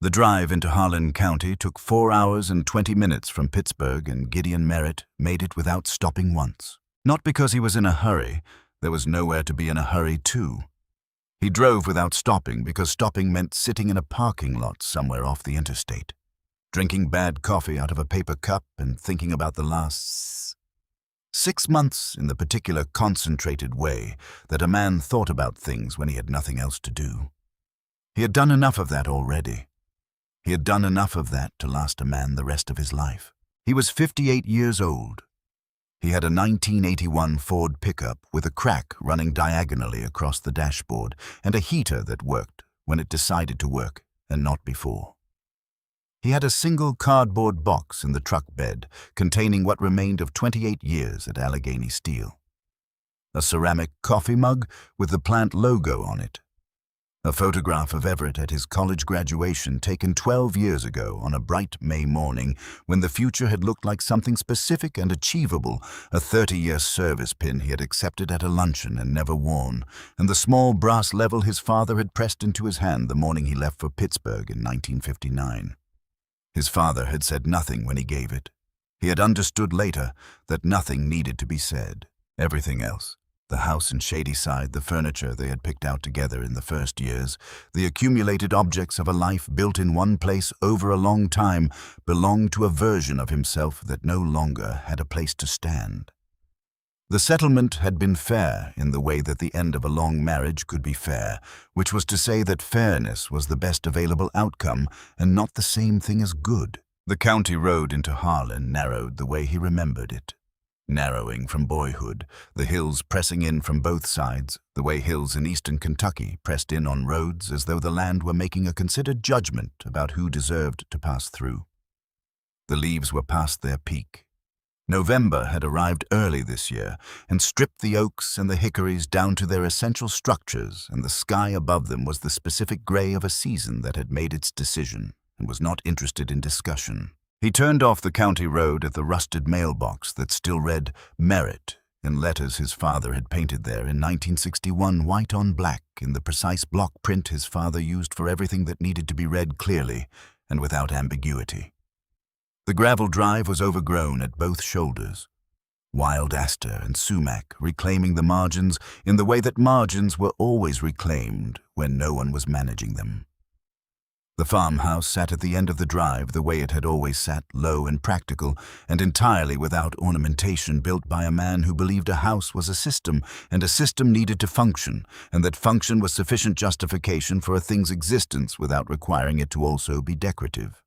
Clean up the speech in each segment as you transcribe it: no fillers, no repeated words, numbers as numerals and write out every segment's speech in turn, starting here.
The drive into Harlan County took 4 hours and 20 minutes from Pittsburgh, and Gideon Merritt made it without stopping once. Not because he was in a hurry. There was nowhere to be in a hurry, too. He drove without stopping because stopping meant sitting in a parking lot somewhere off the interstate, drinking bad coffee out of a paper cup and thinking about the last 6 months in the particular concentrated way that a man thought about things when he had nothing else to do. He had done enough of that already. He had done enough of that to last a man the rest of his life. He was 58 years old. He had a 1981 Ford pickup with a crack running diagonally across the dashboard and a heater that worked when it decided to work and not before. He had a single cardboard box in the truck bed containing what remained of 28 years at Allegheny Steel. A ceramic coffee mug with the plant logo on it. A photograph of Everett at his college graduation taken 12 years ago on a bright May morning when the future had looked like something specific and achievable, a 30-year service pin he had accepted at a luncheon and never worn, and the small brass level his father had pressed into his hand the morning he left for Pittsburgh in 1959. His father had said nothing when he gave it. He had understood later that nothing needed to be said. Everything else, the house in Shadyside, the furniture they had picked out together in the first years, the accumulated objects of a life built in one place over a long time, belonged to a version of himself that no longer had a place to stand. The settlement had been fair in the way that the end of a long marriage could be fair, which was to say that fairness was the best available outcome and not the same thing as good. The county road into Harlan narrowed the way he remembered it. Narrowing from boyhood, the hills pressing in from both sides, the way hills in eastern Kentucky pressed in on roads as though the land were making a considered judgment about who deserved to pass through. The leaves were past their peak. November had arrived early this year and stripped the oaks and the hickories down to their essential structures, and the sky above them was the specific gray of a season that had made its decision and was not interested in discussion. He turned off the county road at the rusted mailbox that still read Merritt in letters his father had painted there in 1961, white on black, in the precise block print his father used for everything that needed to be read clearly and without ambiguity. The gravel drive was overgrown at both shoulders. Wild aster and sumac reclaiming the margins in the way that margins were always reclaimed when no one was managing them. The farmhouse sat at the end of the drive the way it had always sat, low and practical, and entirely without ornamentation, built by a man who believed a house was a system, and a system needed to function, and that function was sufficient justification for a thing's existence without requiring it to also be decorative.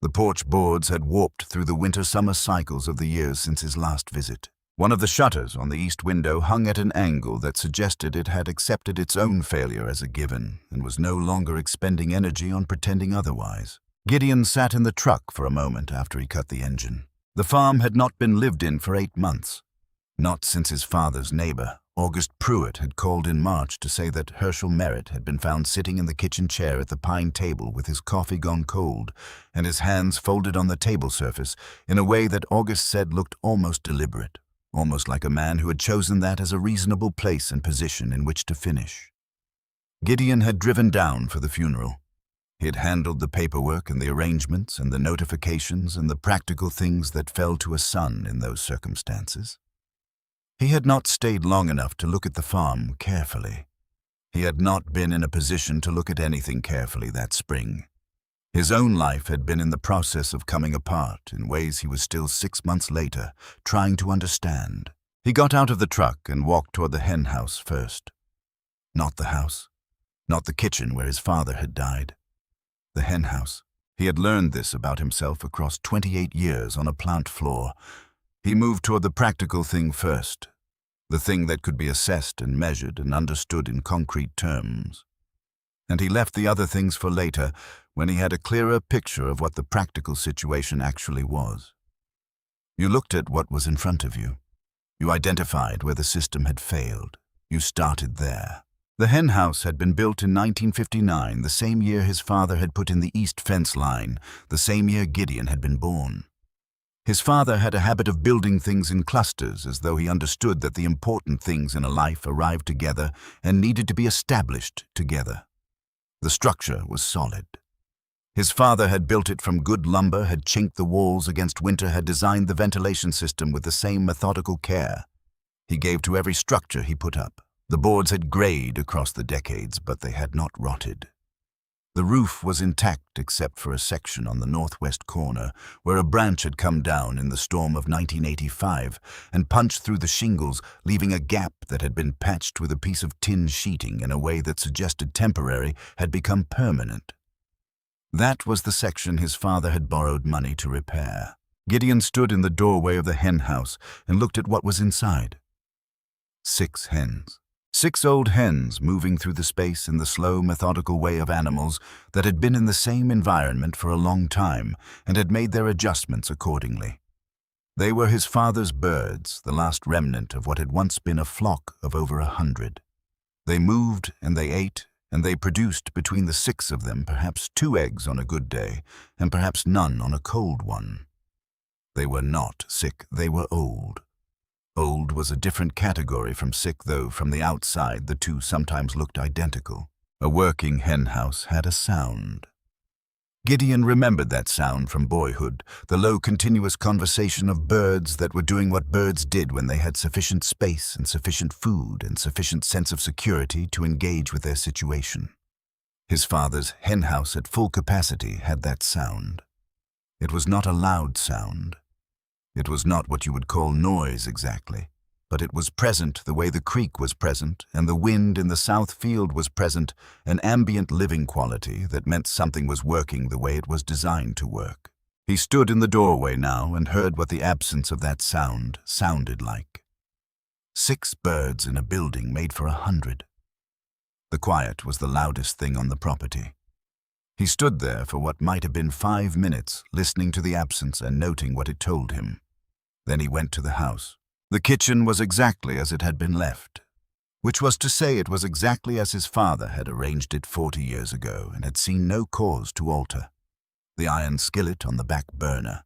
The porch boards had warped through the winter-summer cycles of the years since his last visit. One of the shutters on the east window hung at an angle that suggested it had accepted its own failure as a given and was no longer expending energy on pretending otherwise. Gideon sat in the truck for a moment after he cut the engine. The farm had not been lived in for 8 months. Not since his father's neighbor, August Pruitt, had called in March to say that Herschel Merritt had been found sitting in the kitchen chair at the pine table with his coffee gone cold and his hands folded on the table surface in a way that August said looked almost deliberate. Almost like a man who had chosen that as a reasonable place and position in which to finish. Gideon had driven down for the funeral. He had handled the paperwork and the arrangements and the notifications and the practical things that fell to a son in those circumstances. He had not stayed long enough to look at the farm carefully. He had not been in a position to look at anything carefully that spring. His own life had been in the process of coming apart in ways he was still 6 months later trying to understand. He got out of the truck and walked toward the hen house first. Not the house. Not the kitchen where his father had died. The hen house. He had learned this about himself across 28 years on a plant floor. He moved toward the practical thing first, the thing that could be assessed and measured and understood in concrete terms. And he left the other things for later, when he had a clearer picture of what the practical situation actually was. You looked at what was in front of you. You identified where the system had failed. You started there. The hen house had been built in 1959, the same year his father had put in the east fence line, the same year Gideon had been born. His father had a habit of building things in clusters, as though he understood that the important things in a life arrived together and needed to be established together. The structure was solid. His father had built it from good lumber, had chinked the walls against winter, had designed the ventilation system with the same methodical care he gave to every structure he put up. The boards had grayed across the decades, but they had not rotted. The roof was intact except for a section on the northwest corner where a branch had come down in the storm of 1985 and punched through the shingles, leaving a gap that had been patched with a piece of tin sheeting in a way that suggested temporary had become permanent. That was the section his father had borrowed money to repair. Gideon stood in the doorway of the hen house and looked at what was inside. 6 hens. 6 old hens moving through the space in the slow, methodical way of animals that had been in the same environment for a long time and had made their adjustments accordingly. They were his father's birds, the last remnant of what had once been a flock of over 100. They moved and they ate, and they produced between the 6 of them perhaps 2 eggs on a good day and perhaps none on a cold one. They were not sick, they were old. Old was a different category from sick, though from the outside the two sometimes looked identical. A working hen house had a sound. Gideon remembered that sound from boyhood, the low continuous conversation of birds that were doing what birds did when they had sufficient space and sufficient food and sufficient sense of security to engage with their situation. His father's hen house at full capacity had that sound. It was not a loud sound. It was not what you would call noise exactly, but it was present the way the creek was present and the wind in the south field was present, an ambient living quality that meant something was working the way it was designed to work. He stood in the doorway now and heard what the absence of that sound sounded like. 6 birds in a building made for 100. The quiet was the loudest thing on the property. He stood there for what might have been 5 minutes, listening to the absence and noting what it told him. Then he went to the house. The kitchen was exactly as it had been left, which was to say it was exactly as his father had arranged it 40 years ago and had seen no cause to alter. The iron skillet on the back burner,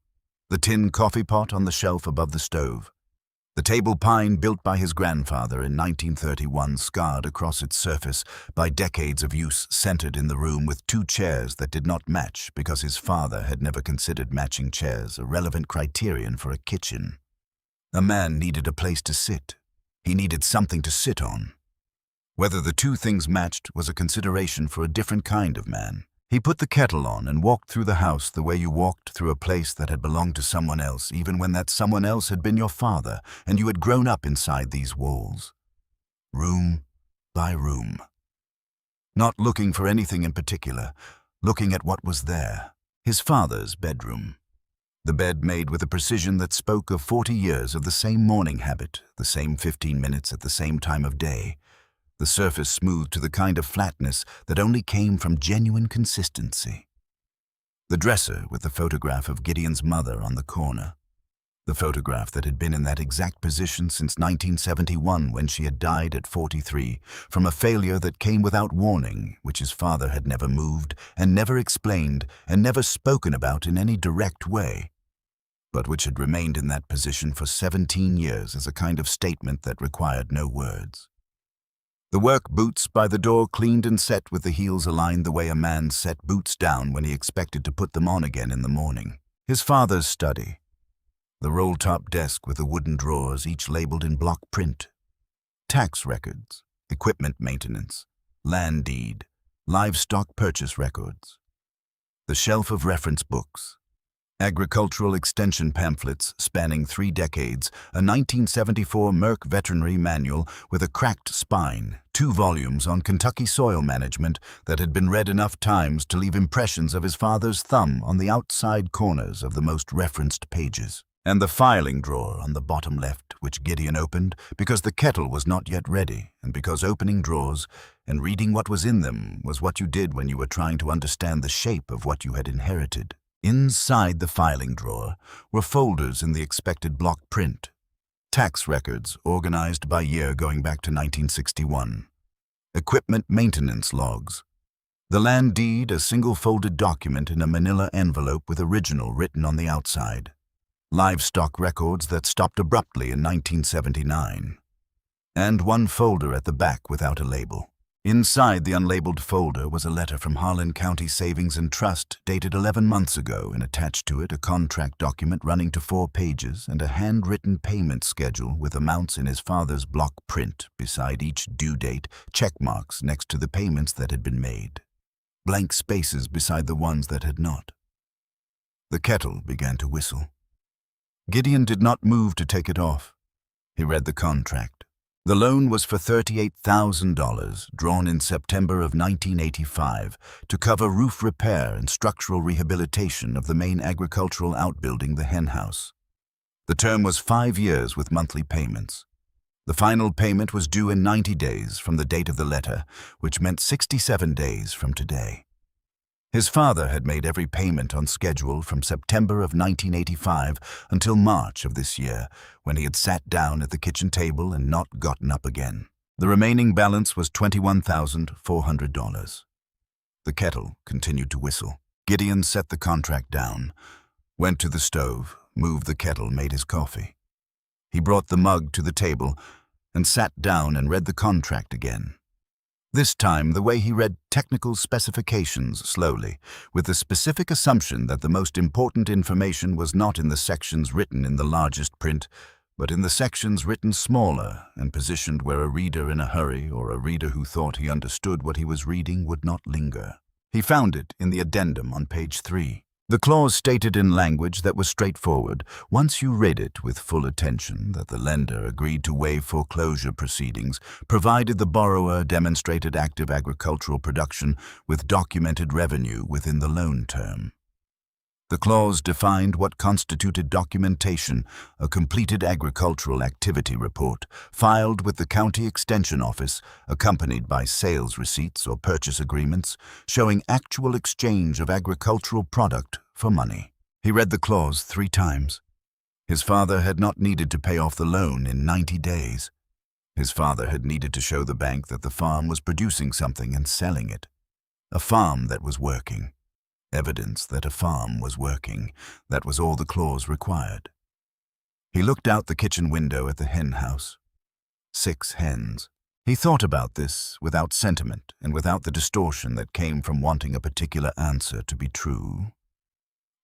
the tin coffee pot on the shelf above the stove, the table pine built by his grandfather in 1931, scarred across its surface by decades of use, centered in the room with 2 chairs that did not match because his father had never considered matching chairs a relevant criterion for a kitchen. A man needed a place to sit. He needed something to sit on. Whether the 2 things matched was a consideration for a different kind of man. He put the kettle on and walked through the house the way you walked through a place that had belonged to someone else, even when that someone else had been your father and you had grown up inside these walls. Room by room. Not looking for anything in particular, looking at what was there. His father's bedroom. The bed made with a precision that spoke of 40 years of the same morning habit, the same 15 minutes at the same time of day. The surface smoothed to the kind of flatness that only came from genuine consistency. The dresser with the photograph of Gideon's mother on the corner. The photograph that had been in that exact position since 1971 when she had died at 43 from a failure that came without warning, which his father had never moved and never explained and never spoken about in any direct way, but which had remained in that position for 17 years as a kind of statement that required no words. The work boots by the door cleaned and set with the heels aligned the way a man set boots down when he expected to put them on again in the morning. His father's study. The roll-top desk with the wooden drawers, each labeled in block print. Tax records, equipment maintenance, land deed, livestock purchase records. The shelf of reference books. Agricultural extension pamphlets spanning 3 decades, a 1974 Merck veterinary manual with a cracked spine, 2 volumes on Kentucky soil management that had been read enough times to leave impressions of his father's thumb on the outside corners of the most referenced pages, and the filing drawer on the bottom left, which Gideon opened because the kettle was not yet ready, and because opening drawers and reading what was in them was what you did when you were trying to understand the shape of what you had inherited. Inside the filing drawer were folders in the expected block print, tax records organized by year going back to 1961, equipment maintenance logs, the land deed, a single-folded document in a manila envelope with original written on the outside, livestock records that stopped abruptly in 1979, and 1 folder at the back without a label. Inside the unlabeled folder was a letter from Harlan County Savings and Trust dated 11 months ago, and attached to it a contract document running to 4 pages and a handwritten payment schedule with amounts in his father's block print beside each due date, check marks next to the payments that had been made, blank spaces beside the ones that had not. The kettle began to whistle. Gideon did not move to take it off. He read the contract. The loan was for $38,000, drawn in September of 1985, to cover roof repair and structural rehabilitation of the main agricultural outbuilding, the hen house. The term was 5 years with monthly payments. The final payment was due in 90 days from the date of the letter, which meant 67 days from today. His father had made every payment on schedule from September of 1985 until March of this year, when he had sat down at the kitchen table and not gotten up again. The remaining balance was $21,400. The kettle continued to whistle. Gideon set the contract down, went to the stove, moved the kettle, made his coffee. He brought the mug to the table and sat down and read the contract again. This time, the way he read technical specifications slowly, with the specific assumption that the most important information was not in the sections written in the largest print, but in the sections written smaller and positioned where a reader in a hurry or a reader who thought he understood what he was reading would not linger. He found it in the addendum on page 3. The clause stated in language that was straightforward, once you read it with full attention, that the lender agreed to waive foreclosure proceedings, provided the borrower demonstrated active agricultural production with documented revenue within the loan term. The clause defined what constituted documentation: a completed agricultural activity report, filed with the county extension office, accompanied by sales receipts or purchase agreements, showing actual exchange of agricultural product for money. He read the clause 3 times. His father had not needed to pay off the loan in 90 days. His father had needed to show the bank that the farm was producing something and selling it. A farm that was working. Evidence that a farm was working. That was all the clause required. He looked out the kitchen window at the hen house. 6 hens. He thought about this without sentiment and without the distortion that came from wanting a particular answer to be true.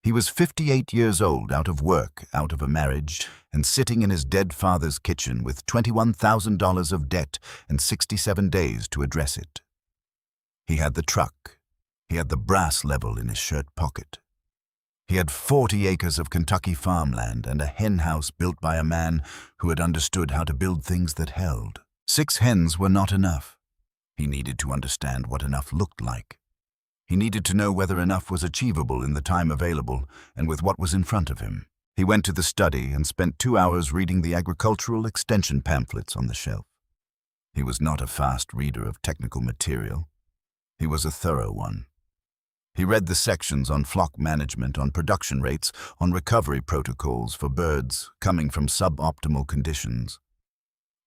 He was 58 years old, out of work, out of a marriage, and sitting in his dead father's kitchen with $21,000 of debt and 67 days to address it. He had the truck. He had the brass level in his shirt pocket. He had 40 acres of Kentucky farmland and a hen house built by a man who had understood how to build things that held. 6 hens were not enough. He needed to understand what enough looked like. He needed to know whether enough was achievable in the time available and with what was in front of him. He went to the study and spent 2 hours reading the agricultural extension pamphlets on the shelf. He was not a fast reader of technical material. He was a thorough one. He read the sections on flock management, on production rates, on recovery protocols for birds coming from suboptimal conditions.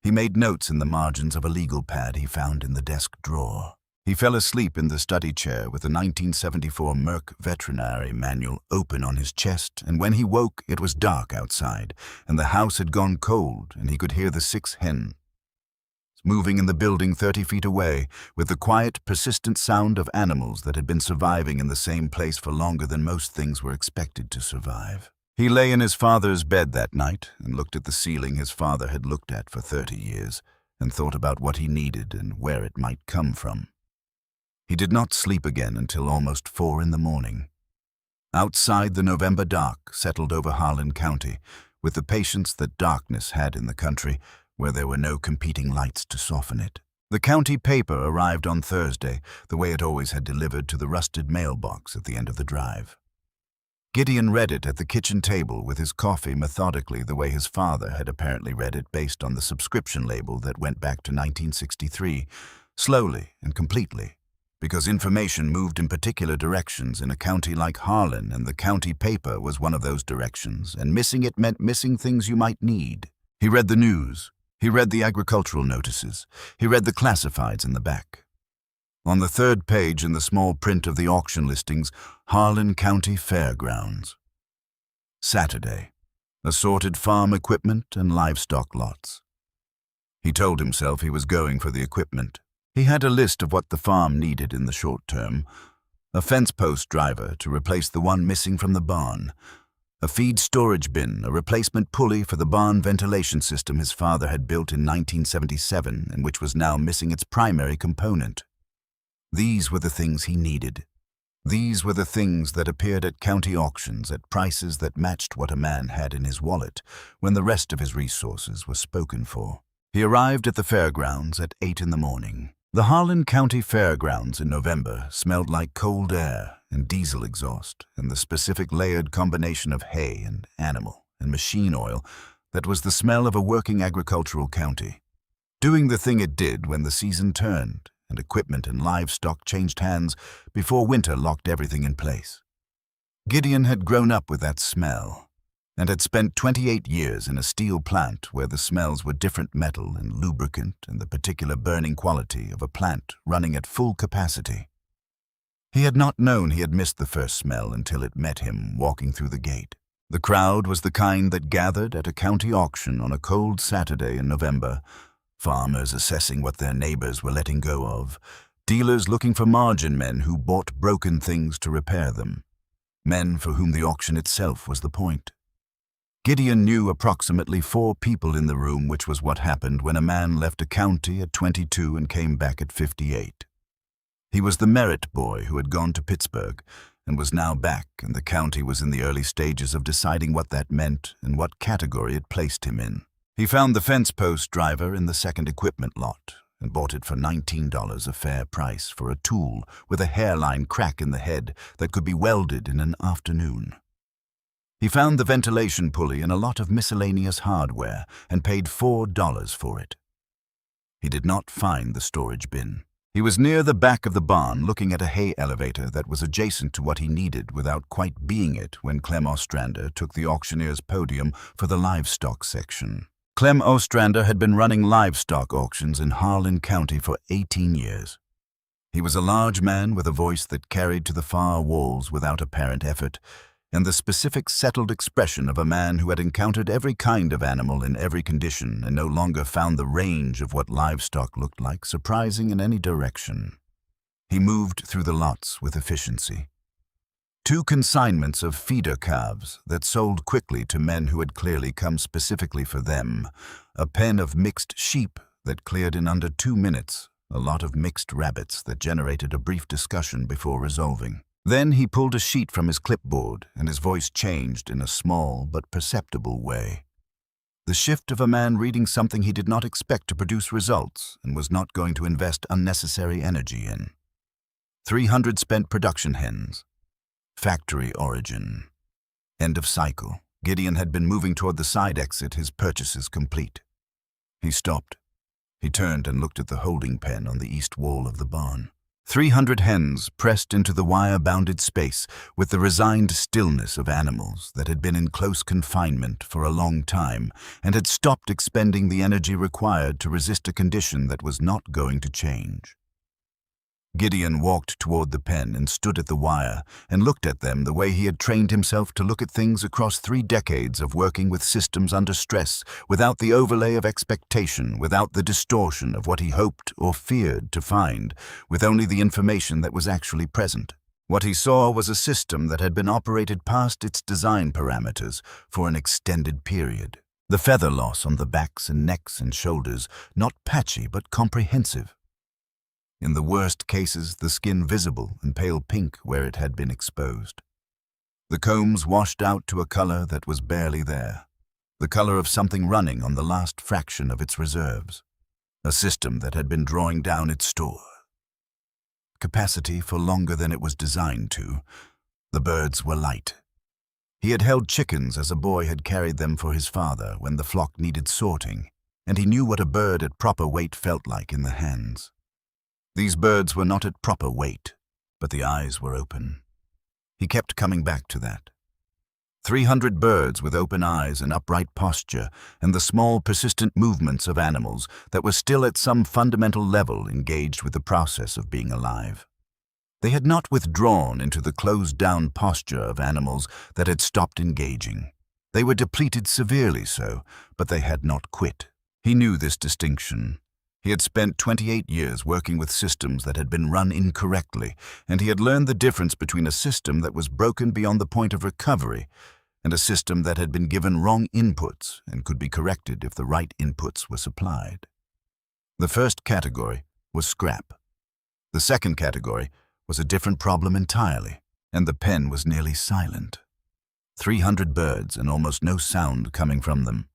He made notes in the margins of a legal pad he found in the desk drawer. He fell asleep in the study chair with the 1974 Merck veterinary manual open on his chest, and when he woke, it was dark outside, and the house had gone cold, and he could hear the 6 hens moving in the building 30 feet away, with the quiet, persistent sound of animals that had been surviving in the same place for longer than most things were expected to survive. He lay in his father's bed that night and looked at the ceiling his father had looked at for 30 years and thought about what he needed and where it might come from. He did not sleep again until almost 4 in the morning. Outside, the November dark settled over Harlan County, with the patience that darkness had in the country, where there were no competing lights to soften it. The county paper arrived on Thursday, the way it always had delivered to the rusted mailbox at the end of the drive. Gideon read it at the kitchen table with his coffee methodically, the way his father had apparently read it, based on the subscription label that went back to 1963, slowly and completely, because information moved in particular directions in a county like Harlan, and the county paper was one of those directions, and missing it meant missing things you might need. He read the news. He read the agricultural notices. He read the classifieds in the back. On the 3rd page in the small print of the auction listings, Harlan County Fairgrounds. Saturday. Assorted farm equipment and livestock lots. He told himself he was going for the equipment. He had a list of what the farm needed in the short term: a fence post driver to replace the one missing from the barn, a feed storage bin, a replacement pulley for the barn ventilation system his father had built in 1977 and which was now missing its primary component. These were the things he needed. These were the things that appeared at county auctions at prices that matched what a man had in his wallet when the rest of his resources were spoken for. He arrived at the fairgrounds at 8 in the morning. The Harlan County Fairgrounds in November smelled like cold air and diesel exhaust and the specific layered combination of hay and animal and machine oil that was the smell of a working agricultural county, doing the thing it did when the season turned and equipment and livestock changed hands before winter locked everything in place. Gideon had grown up with that smell and had spent 28 years in a steel plant where the smells were different metal and lubricant and the particular burning quality of a plant running at full capacity. He had not known he had missed the first smell until it met him walking through the gate. The crowd was the kind that gathered at a county auction on a cold Saturday in November, farmers assessing what their neighbors were letting go of, dealers looking for margin men who bought broken things to repair them, men for whom the auction itself was the point. Gideon knew approximately 4 people in the room, which was what happened when a man left a county at 22 and came back at 58. He was the Merritt boy who had gone to Pittsburgh and was now back, and the county was in the early stages of deciding what that meant and what category it placed him in. He found the fence post driver in the second equipment lot and bought it for $19, a fair price for a tool with a hairline crack in the head that could be welded in an afternoon. He found the ventilation pulley and a lot of miscellaneous hardware and paid $4 for it. He did not find the storage bin. He was near the back of the barn looking at a hay elevator that was adjacent to what he needed without quite being it when Clem Ostrander took the auctioneer's podium for the livestock section. Clem Ostrander had been running livestock auctions in Harlan County for 18 years. He was a large man with a voice that carried to the far walls without apparent effort, and the specific settled expression of a man who had encountered every kind of animal in every condition and no longer found the range of what livestock looked like surprising in any direction. He moved through the lots with efficiency. 2 consignments of feeder calves that sold quickly to men who had clearly come specifically for them, a pen of mixed sheep that cleared in under 2 minutes, a lot of mixed rabbits that generated a brief discussion before resolving. Then he pulled a sheet from his clipboard, and his voice changed in a small but perceptible way. The shift of a man reading something he did not expect to produce results and was not going to invest unnecessary energy in. 300 spent production hens. Factory origin. End of cycle. Gideon had been moving toward the side exit, his purchases complete. He stopped. He turned and looked at the holding pen on the east wall of the barn. 300 hens pressed into the wire-bounded space with the resigned stillness of animals that had been in close confinement for a long time and had stopped expending the energy required to resist a condition that was not going to change. Gideon walked toward the pen and stood at the wire and looked at them the way he had trained himself to look at things across 3 decades of working with systems under stress, without the overlay of expectation, without the distortion of what he hoped or feared to find, with only the information that was actually present. What he saw was a system that had been operated past its design parameters for an extended period. The feather loss on the backs and necks and shoulders, not patchy but comprehensive. In the worst cases, the skin visible and pale pink where it had been exposed. The combs washed out to a color that was barely there, the color of something running on the last fraction of its reserves, a system that had been drawing down its store capacity for longer than it was designed to. The birds were light. He had held chickens as a boy had carried them for his father when the flock needed sorting, and he knew what a bird at proper weight felt like in the hands. These birds were not at proper weight, but the eyes were open. He kept coming back to that. 300 birds with open eyes and upright posture, and the small, persistent movements of animals that were still at some fundamental level engaged with the process of being alive. They had not withdrawn into the closed-down posture of animals that had stopped engaging. They were depleted severely so, but they had not quit. He knew this distinction. He had spent 28 years working with systems that had been run incorrectly, and he had learned the difference between a system that was broken beyond the point of recovery and a system that had been given wrong inputs and could be corrected if the right inputs were supplied. The first category was scrap. The second category was a different problem entirely, and the pen was nearly silent. 300 birds and almost no sound coming from them.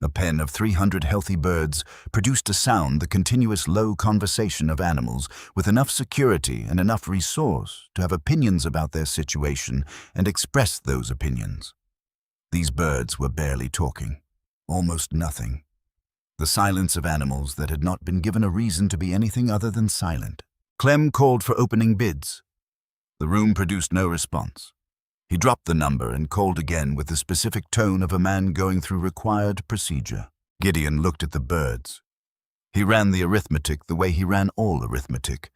A pen of 300 healthy birds produced a sound, the continuous low conversation of animals with enough security and enough resource to have opinions about their situation and express those opinions. These birds were barely talking, almost nothing. The silence of animals that had not been given a reason to be anything other than silent. Clem called for opening bids. The room produced no response. He dropped the number and called again with the specific tone of a man going through required procedure. Gideon looked at the birds. He ran the arithmetic the way he ran all arithmetic,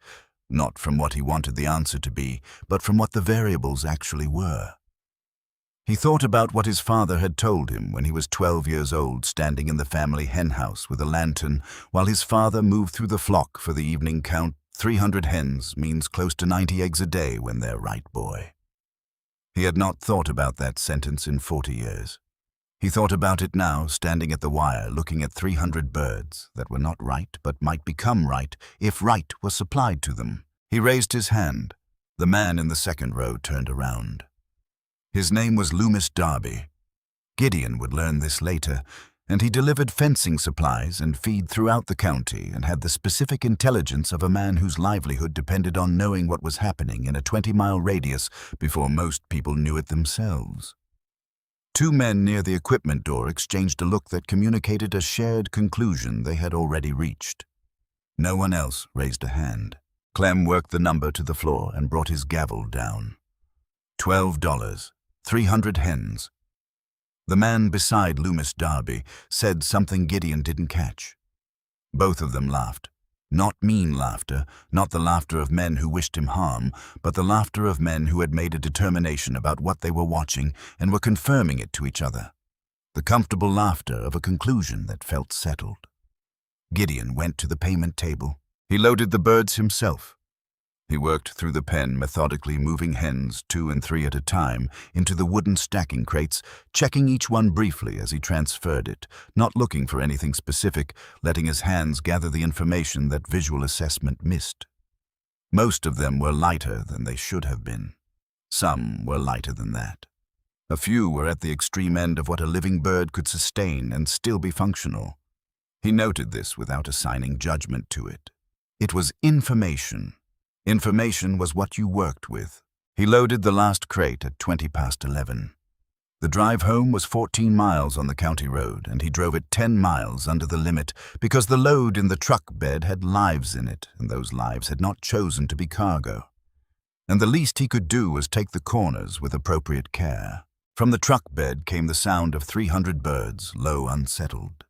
not from what he wanted the answer to be, but from what the variables actually were. He thought about what his father had told him when he was 12 years old, standing in the family hen house with a lantern while his father moved through the flock for the evening count. 300 hens means close to 90 eggs a day when they're right, boy. He had not thought about that sentence in 40 years. He thought about it now, standing at the wire, looking at 300 birds that were not right but might become right if right was supplied to them. He raised his hand. The man in the second row turned around. His name was Loomis Darby. Gideon would learn this later, and he delivered fencing supplies and feed throughout the county and had the specific intelligence of a man whose livelihood depended on knowing what was happening in a 20-mile radius before most people knew it themselves. Two men near the equipment door exchanged a look that communicated a shared conclusion they had already reached. No one else raised a hand. Clem worked the number to the floor and brought his gavel down. $12, 300 hens. The man beside Loomis Darby said something Gideon didn't catch. Both of them laughed. Not mean laughter, not the laughter of men who wished him harm, but the laughter of men who had made a determination about what they were watching and were confirming it to each other. The comfortable laughter of a conclusion that felt settled. Gideon went to the payment table. He loaded the birds himself. He worked through the pen, methodically moving hens 2 and 3 at a time into the wooden stacking crates, checking each one briefly as he transferred it, not looking for anything specific, letting his hands gather the information that visual assessment missed. Most of them were lighter than they should have been. Some were lighter than that. A few were at the extreme end of what a living bird could sustain and still be functional. He noted this without assigning judgment to it. It was information. Information was what you worked with. He loaded the last crate at 11:20. The drive home was 14 miles on the county road, and he drove it 10 miles under the limit because the load in the truck bed had lives in it, and those lives had not chosen to be cargo. And the least he could do was take the corners with appropriate care. From the truck bed came the sound of 300 birds, low, unsettled.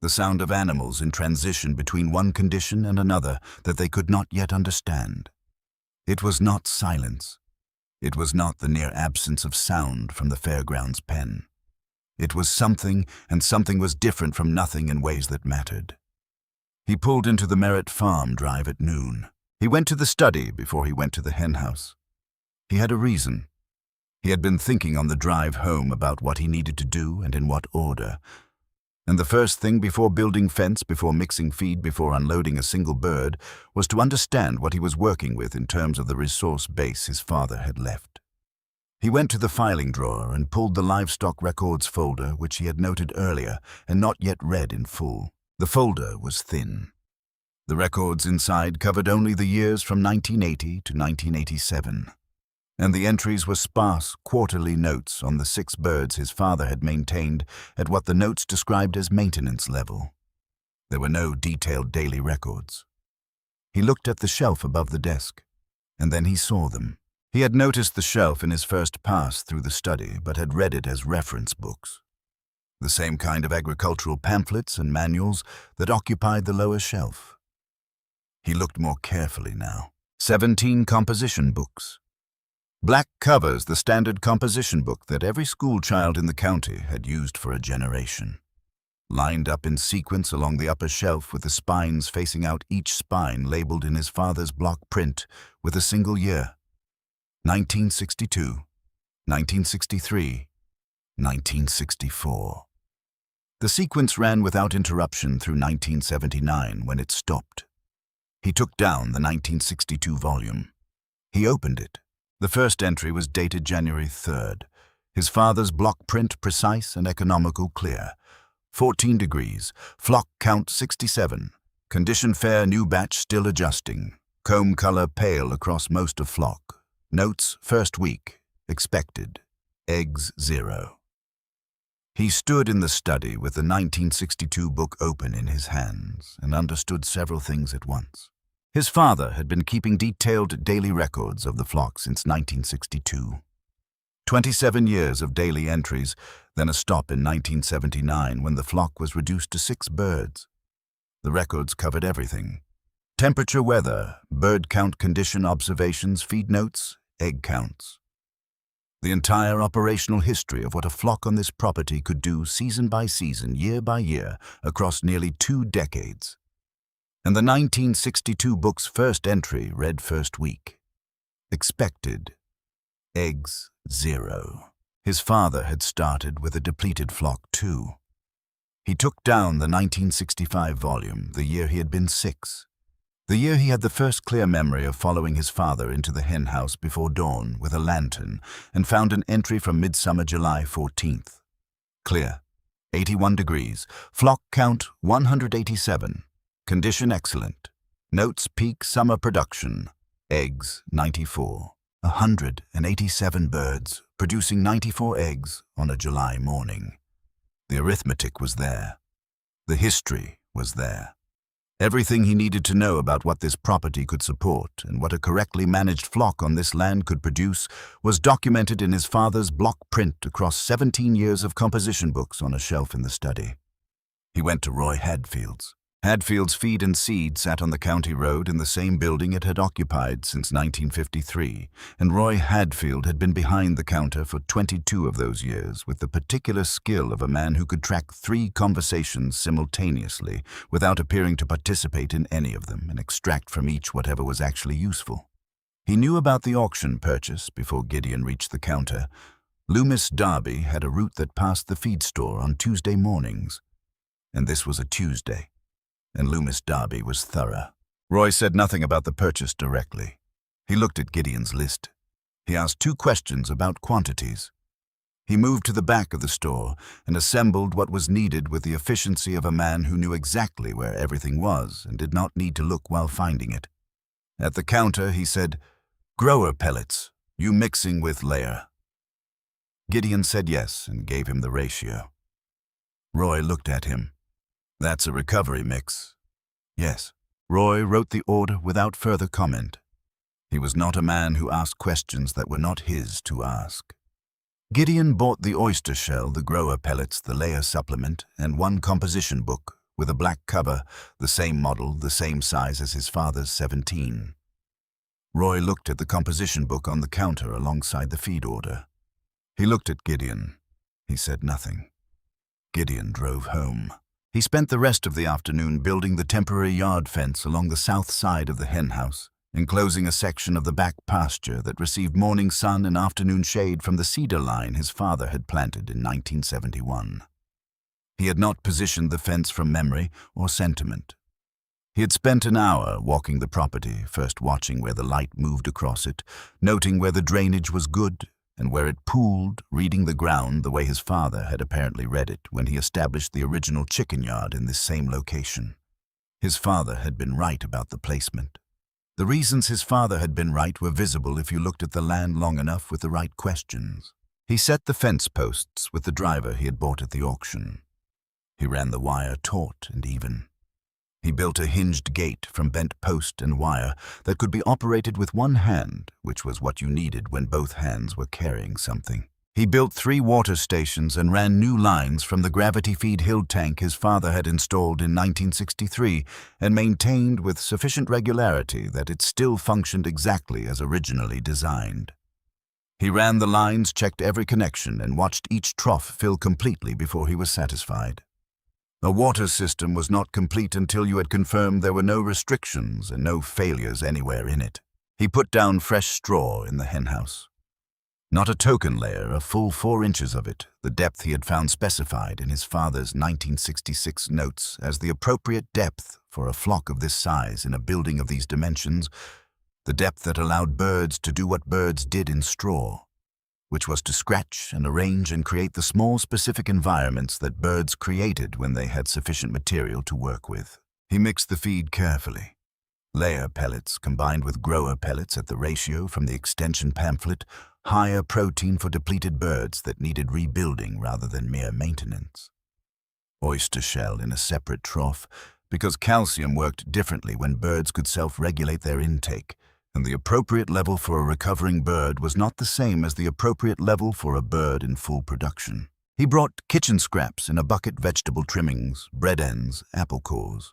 The sound of animals in transition between one condition and another that they could not yet understand. It was not silence. It was not the near absence of sound from the fairgrounds pen. It was something, and something was different from nothing in ways that mattered. He pulled into the Merritt Farm drive at noon. He went to the study before he went to the hen house. He had a reason. He had been thinking on the drive home about what he needed to do and in what order. And the first thing before building fence, before mixing feed, before unloading a single bird, was to understand what he was working with in terms of the resource base his father had left. He went to the filing drawer and pulled the livestock records folder which he had noted earlier and not yet read in full. The folder was thin. The records inside covered only the years from 1980 to 1987. And the entries were sparse, quarterly notes on the 6 birds his father had maintained at what the notes described as maintenance level. There were no detailed daily records. He looked at the shelf above the desk, and then he saw them. He had noticed the shelf in his first pass through the study, but had read it as reference books. The same kind of agricultural pamphlets and manuals that occupied the lower shelf. He looked more carefully now. 17 composition books. Black covers, the standard composition book that every school child in the county had used for a generation. lined up in sequence along the upper shelf with the spines facing out, each spine labeled in his father's block print with a single year: 1962, 1963, 1964. The sequence ran without interruption through 1979 when it stopped. He took down the 1962 volume. He opened it. The first entry was dated January 3rd. His father's block print precise and economical, clear. 14 degrees, flock count 67, condition fair, new batch still adjusting, comb color pale across most of flock. Notes, first week, expected, eggs 0. He stood in the study with the 1962 book open in his hands and understood several things at once. His father had been keeping detailed daily records of the flock since 1962. 27 years of daily entries, then a stop in 1979 when the flock was reduced to 6 birds. The records covered everything: temperature, weather, bird count, condition observations, feed notes, egg counts. The entire operational history of what a flock on this property could do season by season, year by year, across nearly 2 decades. And the 1962 book's first entry read first week. Expected, eggs 0. His father had started with a depleted flock too. He took down the 1965 volume, the year he had been 6. The year he had the first clear memory of following his father into the hen house before dawn with a lantern and found an entry from midsummer July 14th. Clear, 81 degrees, flock count 187, condition excellent, notes peak summer production, eggs 94. 187 birds, producing 94 eggs on a July morning. The arithmetic was there. The history was there. Everything he needed to know about what this property could support and what a correctly managed flock on this land could produce was documented in his father's block print across 17 years of composition books on a shelf in the study. He went to Roy Hadfield's. Hadfield's Feed and Seed sat on the county road in the same building it had occupied since 1953, and Roy Hadfield had been behind the counter for 22 of those years with the particular skill of a man who could track 3 conversations simultaneously without appearing to participate in any of them and extract from each whatever was actually useful. He knew about the auction purchase before Gideon reached the counter. Loomis Derby had a route that passed the feed store on Tuesday mornings, and this was a Tuesday. And Loomis Derby was thorough. Roy said nothing about the purchase directly. He looked at Gideon's list. He asked 2 questions about quantities. He moved to the back of the store and assembled what was needed with the efficiency of a man who knew exactly where everything was and did not need to look while finding it. At the counter, he said, "Grower pellets, you mixing with layer?" Gideon said yes and gave him the ratio. Roy looked at him. "That's a recovery mix." "Yes." Roy wrote the order without further comment. He was not a man who asked questions that were not his to ask. Gideon bought the oyster shell, the grower pellets, the layer supplement, and 1 composition book with a black cover, the same model, the same size as his father's 17. Roy looked at the composition book on the counter alongside the feed order. He looked at Gideon. He said nothing. Gideon drove home. He spent the rest of the afternoon building the temporary yard fence along the south side of the hen house, enclosing a section of the back pasture that received morning sun and afternoon shade from the cedar line his father had planted in 1971. He had not positioned the fence from memory or sentiment. He had spent an hour walking the property, first watching where the light moved across it, noting where the drainage was good, and where it pooled, reading the ground the way his father had apparently read it when he established the original chicken yard in this same location. His father had been right about the placement. The reasons his father had been right were visible if you looked at the land long enough with the right questions. He set the fence posts with the driver he had bought at the auction. He ran the wire taut and even. He built a hinged gate from bent post and wire that could be operated with one hand, which was what you needed when both hands were carrying something. He built 3 water stations and ran new lines from the gravity-feed hill tank his father had installed in 1963 and maintained with sufficient regularity that it still functioned exactly as originally designed. He ran the lines, checked every connection, and watched each trough fill completely before he was satisfied. A water system was not complete until you had confirmed there were no restrictions and no failures anywhere in it. He put down fresh straw in the henhouse. Not a token layer, a full 4 inches of it, the depth he had found specified in his father's 1966 notes as the appropriate depth for a flock of this size in a building of these dimensions, the depth that allowed birds to do what birds did in straw, which was to scratch and arrange and create the small specific environments that birds created when they had sufficient material to work with. He mixed the feed carefully. Layer pellets combined with grower pellets at the ratio from the extension pamphlet, higher protein for depleted birds that needed rebuilding rather than mere maintenance. Oyster shell in a separate trough, because calcium worked differently when birds could self-regulate their intake, and the appropriate level for a recovering bird was not the same as the appropriate level for a bird in full production. He brought kitchen scraps in a bucket, vegetable trimmings, bread ends, apple cores.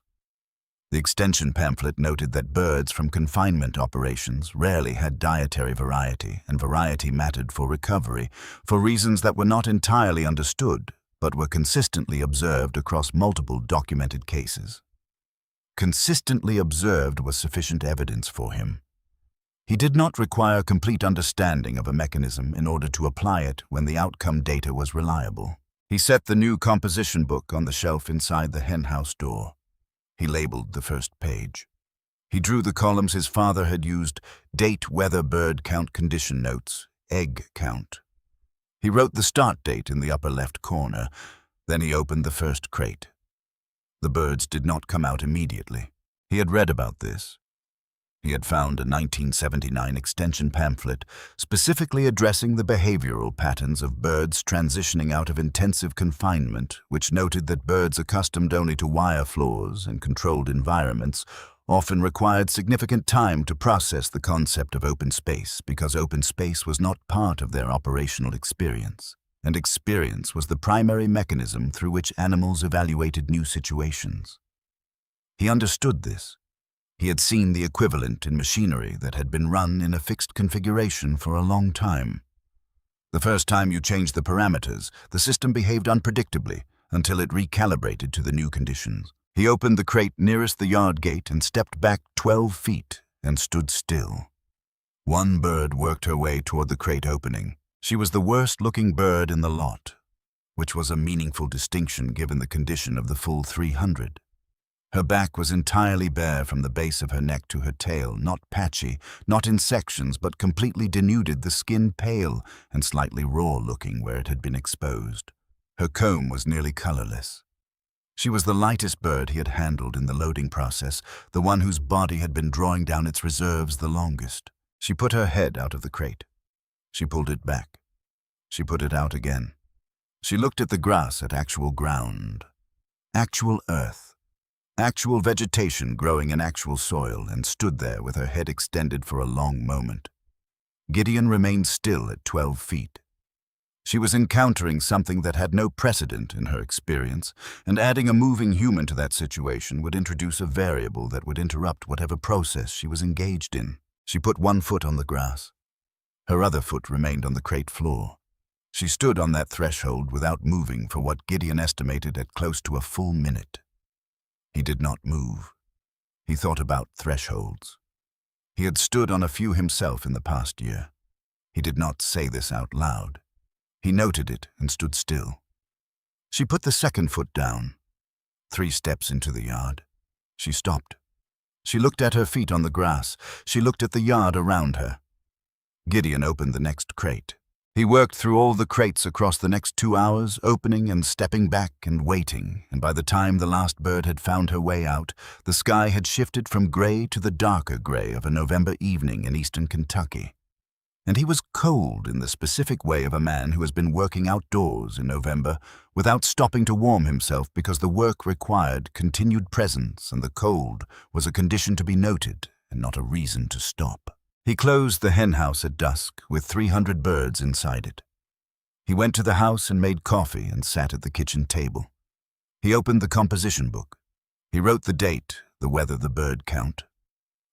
The extension pamphlet noted that birds from confinement operations rarely had dietary variety, and variety mattered for recovery, for reasons that were not entirely understood, but were consistently observed across multiple documented cases. Consistently observed was sufficient evidence for him. He did not require complete understanding of a mechanism in order to apply it when the outcome data was reliable. He set the new composition book on the shelf inside the henhouse door. He labeled the first page. He drew the columns his father had used: date, weather, bird count, condition notes, egg count. He wrote the start date in the upper left corner. Then he opened the first crate. The birds did not come out immediately. He had read about this. He had found a 1979 extension pamphlet specifically addressing the behavioral patterns of birds transitioning out of intensive confinement, which noted that birds accustomed only to wire floors and controlled environments often required significant time to process the concept of open space because open space was not part of their operational experience, and experience was the primary mechanism through which animals evaluated new situations. He understood this. He had seen the equivalent in machinery that had been run in a fixed configuration for a long time. The first time you changed the parameters, the system behaved unpredictably until it recalibrated to the new conditions. He opened the crate nearest the yard gate and stepped back 12 feet and stood still. One bird worked her way toward the crate opening. She was the worst-looking bird in the lot, which was a meaningful distinction given the condition of the full 300. Her back was entirely bare from the base of her neck to her tail, not patchy, not in sections, but completely denuded, the skin pale and slightly raw-looking where it had been exposed. Her comb was nearly colorless. She was the lightest bird he had handled in the loading process, the one whose body had been drawing down its reserves the longest. She put her head out of the crate. She pulled it back. She put it out again. She looked at the grass, at actual ground, actual earth. Actual vegetation growing in actual soil, and stood there with her head extended for a long moment. Gideon remained still at 12 feet. She was encountering something that had no precedent in her experience, and adding a moving human to that situation would introduce a variable that would interrupt whatever process she was engaged in. She put one foot on the grass. Her other foot remained on the crate floor. She stood on that threshold without moving for what Gideon estimated at close to a full minute. He did not move. He thought about thresholds. He had stood on a few himself in the past year. He did not say this out loud. He noted it and stood still. She put the second foot down. 3 steps into the yard. She stopped. She looked at her feet on the grass. She looked at the yard around her. Gideon opened the next crate. He worked through all the crates across the next 2 hours, opening and stepping back and waiting, and by the time the last bird had found her way out, the sky had shifted from gray to the darker gray of a November evening in eastern Kentucky. And he was cold in the specific way of a man who has been working outdoors in November without stopping to warm himself because the work required continued presence and the cold was a condition to be noted and not a reason to stop. He closed the henhouse at dusk with 300 birds inside it. He went to the house and made coffee and sat at the kitchen table. He opened the composition book. He wrote the date, the weather, the bird count.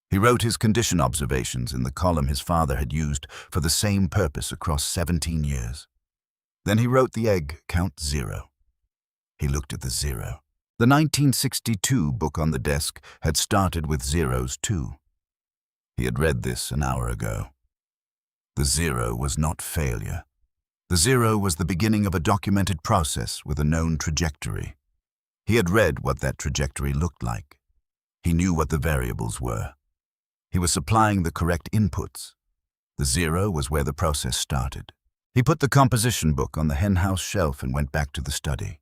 He wrote his condition observations in the column his father had used for the same purpose across 17 years. Then he wrote the egg count 0. He looked at the 0. The 1962 book on the desk had started with zeros too. He had read this an hour ago. The zero was not failure. The zero was the beginning of a documented process with a known trajectory. He had read what that trajectory looked like. He knew what the variables were. He was supplying the correct inputs. The zero was where the process started. He put the composition book on the hen house shelf and went back to the study.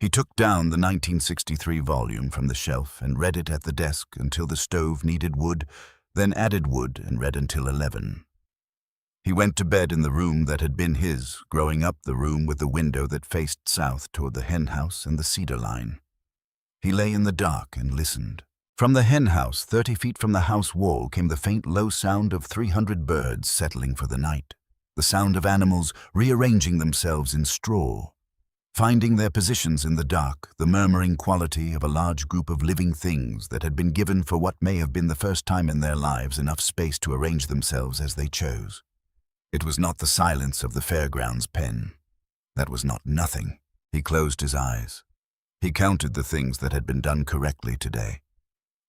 He took down the 1963 volume from the shelf and read it at the desk until the stove needed wood, then added wood and read until 11. He went to bed in the room that had been his, growing up the room with the window that faced south toward the hen house and the cedar line. He lay in the dark and listened. From the hen house, 30 feet from the house wall, came the faint low sound of 300 birds settling for the night, the sound of animals rearranging themselves in straw, finding their positions in the dark, the murmuring quality of a large group of living things that had been given for what may have been the first time in their lives enough space to arrange themselves as they chose. It was not the silence of the fairgrounds pen. That was not nothing. He closed his eyes. He counted the things that had been done correctly today.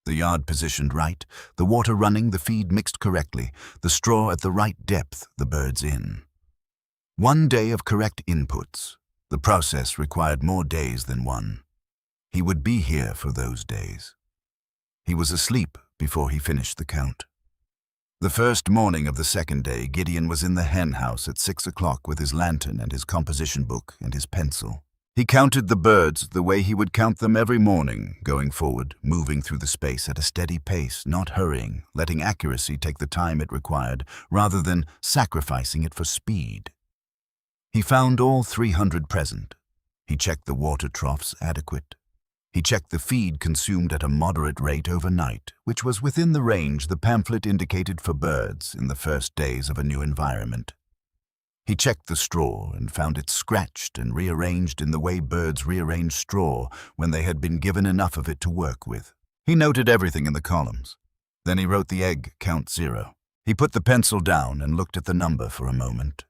The yard positioned right, the water running, the feed mixed correctly, the straw at the right depth, the birds in. 1 day of correct inputs. The process required more days than one. He would be here for those days. He was asleep before he finished the count. The first morning of the second day, Gideon was in the hen house at 6 o'clock with his lantern and his composition book and his pencil. He counted the birds the way he would count them every morning, going forward, moving through the space at a steady pace, not hurrying, letting accuracy take the time it required, rather than sacrificing it for speed. He found all 300 present. He checked the water troughs adequate. He checked the feed consumed at a moderate rate overnight, which was within the range the pamphlet indicated for birds in the first days of a new environment. He checked the straw and found it scratched and rearranged in the way birds rearrange straw when they had been given enough of it to work with. He noted everything in the columns. Then he wrote the egg count 0. He put the pencil down and looked at the number for a moment.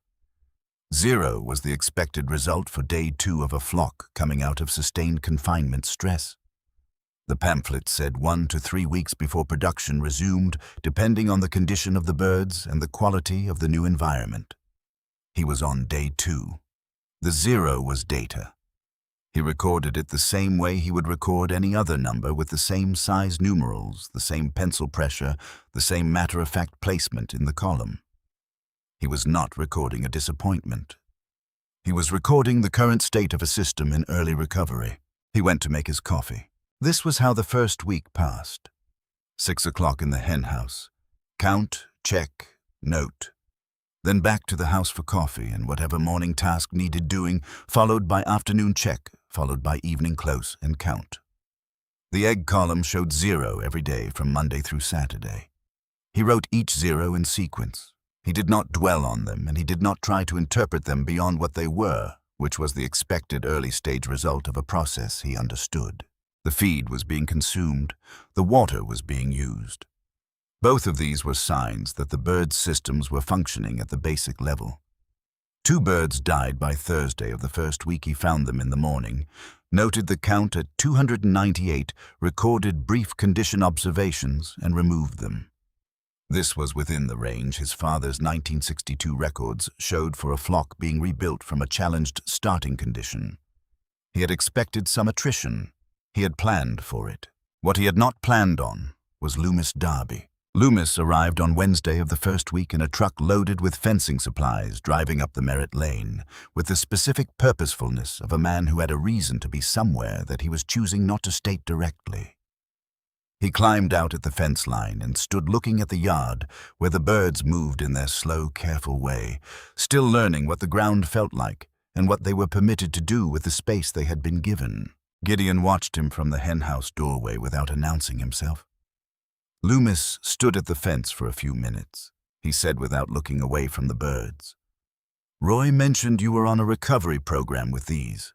0 was the expected result for day 2 of a flock coming out of sustained confinement stress. The pamphlet said 1 to 3 weeks before production resumed, depending on the condition of the birds and the quality of the new environment. He was on day 2. The 0 was data. He recorded it the same way he would record any other number, with the same size numerals, the same pencil pressure, the same matter-of-fact placement in the column. He was not recording a disappointment. He was recording the current state of a system in early recovery. He went to make his coffee. This was how the first week passed. 6 o'clock in the hen house. Count, check, note. Then back to the house for coffee and whatever morning task needed doing, followed by afternoon check, followed by evening close and count. The egg column showed 0 every day from Monday through Saturday. He wrote each 0 in sequence. He did not dwell on them, and he did not try to interpret them beyond what they were, which was the expected early-stage result of a process he understood. The feed was being consumed. The water was being used. Both of these were signs that the birds' systems were functioning at the basic level. 2 birds died by Thursday of the first week he found them in the morning, noted the count at 298, recorded brief condition observations, and removed them. This was within the range his father's 1962 records showed for a flock being rebuilt from a challenged starting condition. He had expected some attrition. He had planned for it. What he had not planned on was Loomis Darby. Loomis arrived on Wednesday of the first week in a truck loaded with fencing supplies, driving up the Merritt Lane, with the specific purposefulness of a man who had a reason to be somewhere that he was choosing not to state directly. He climbed out at the fence line and stood looking at the yard where the birds moved in their slow, careful way, still learning what the ground felt like and what they were permitted to do with the space they had been given. Gideon watched him from the hen house doorway without announcing himself. Loomis stood at the fence for a few minutes. He said without looking away from the birds, "Roy mentioned you were on a recovery program with these."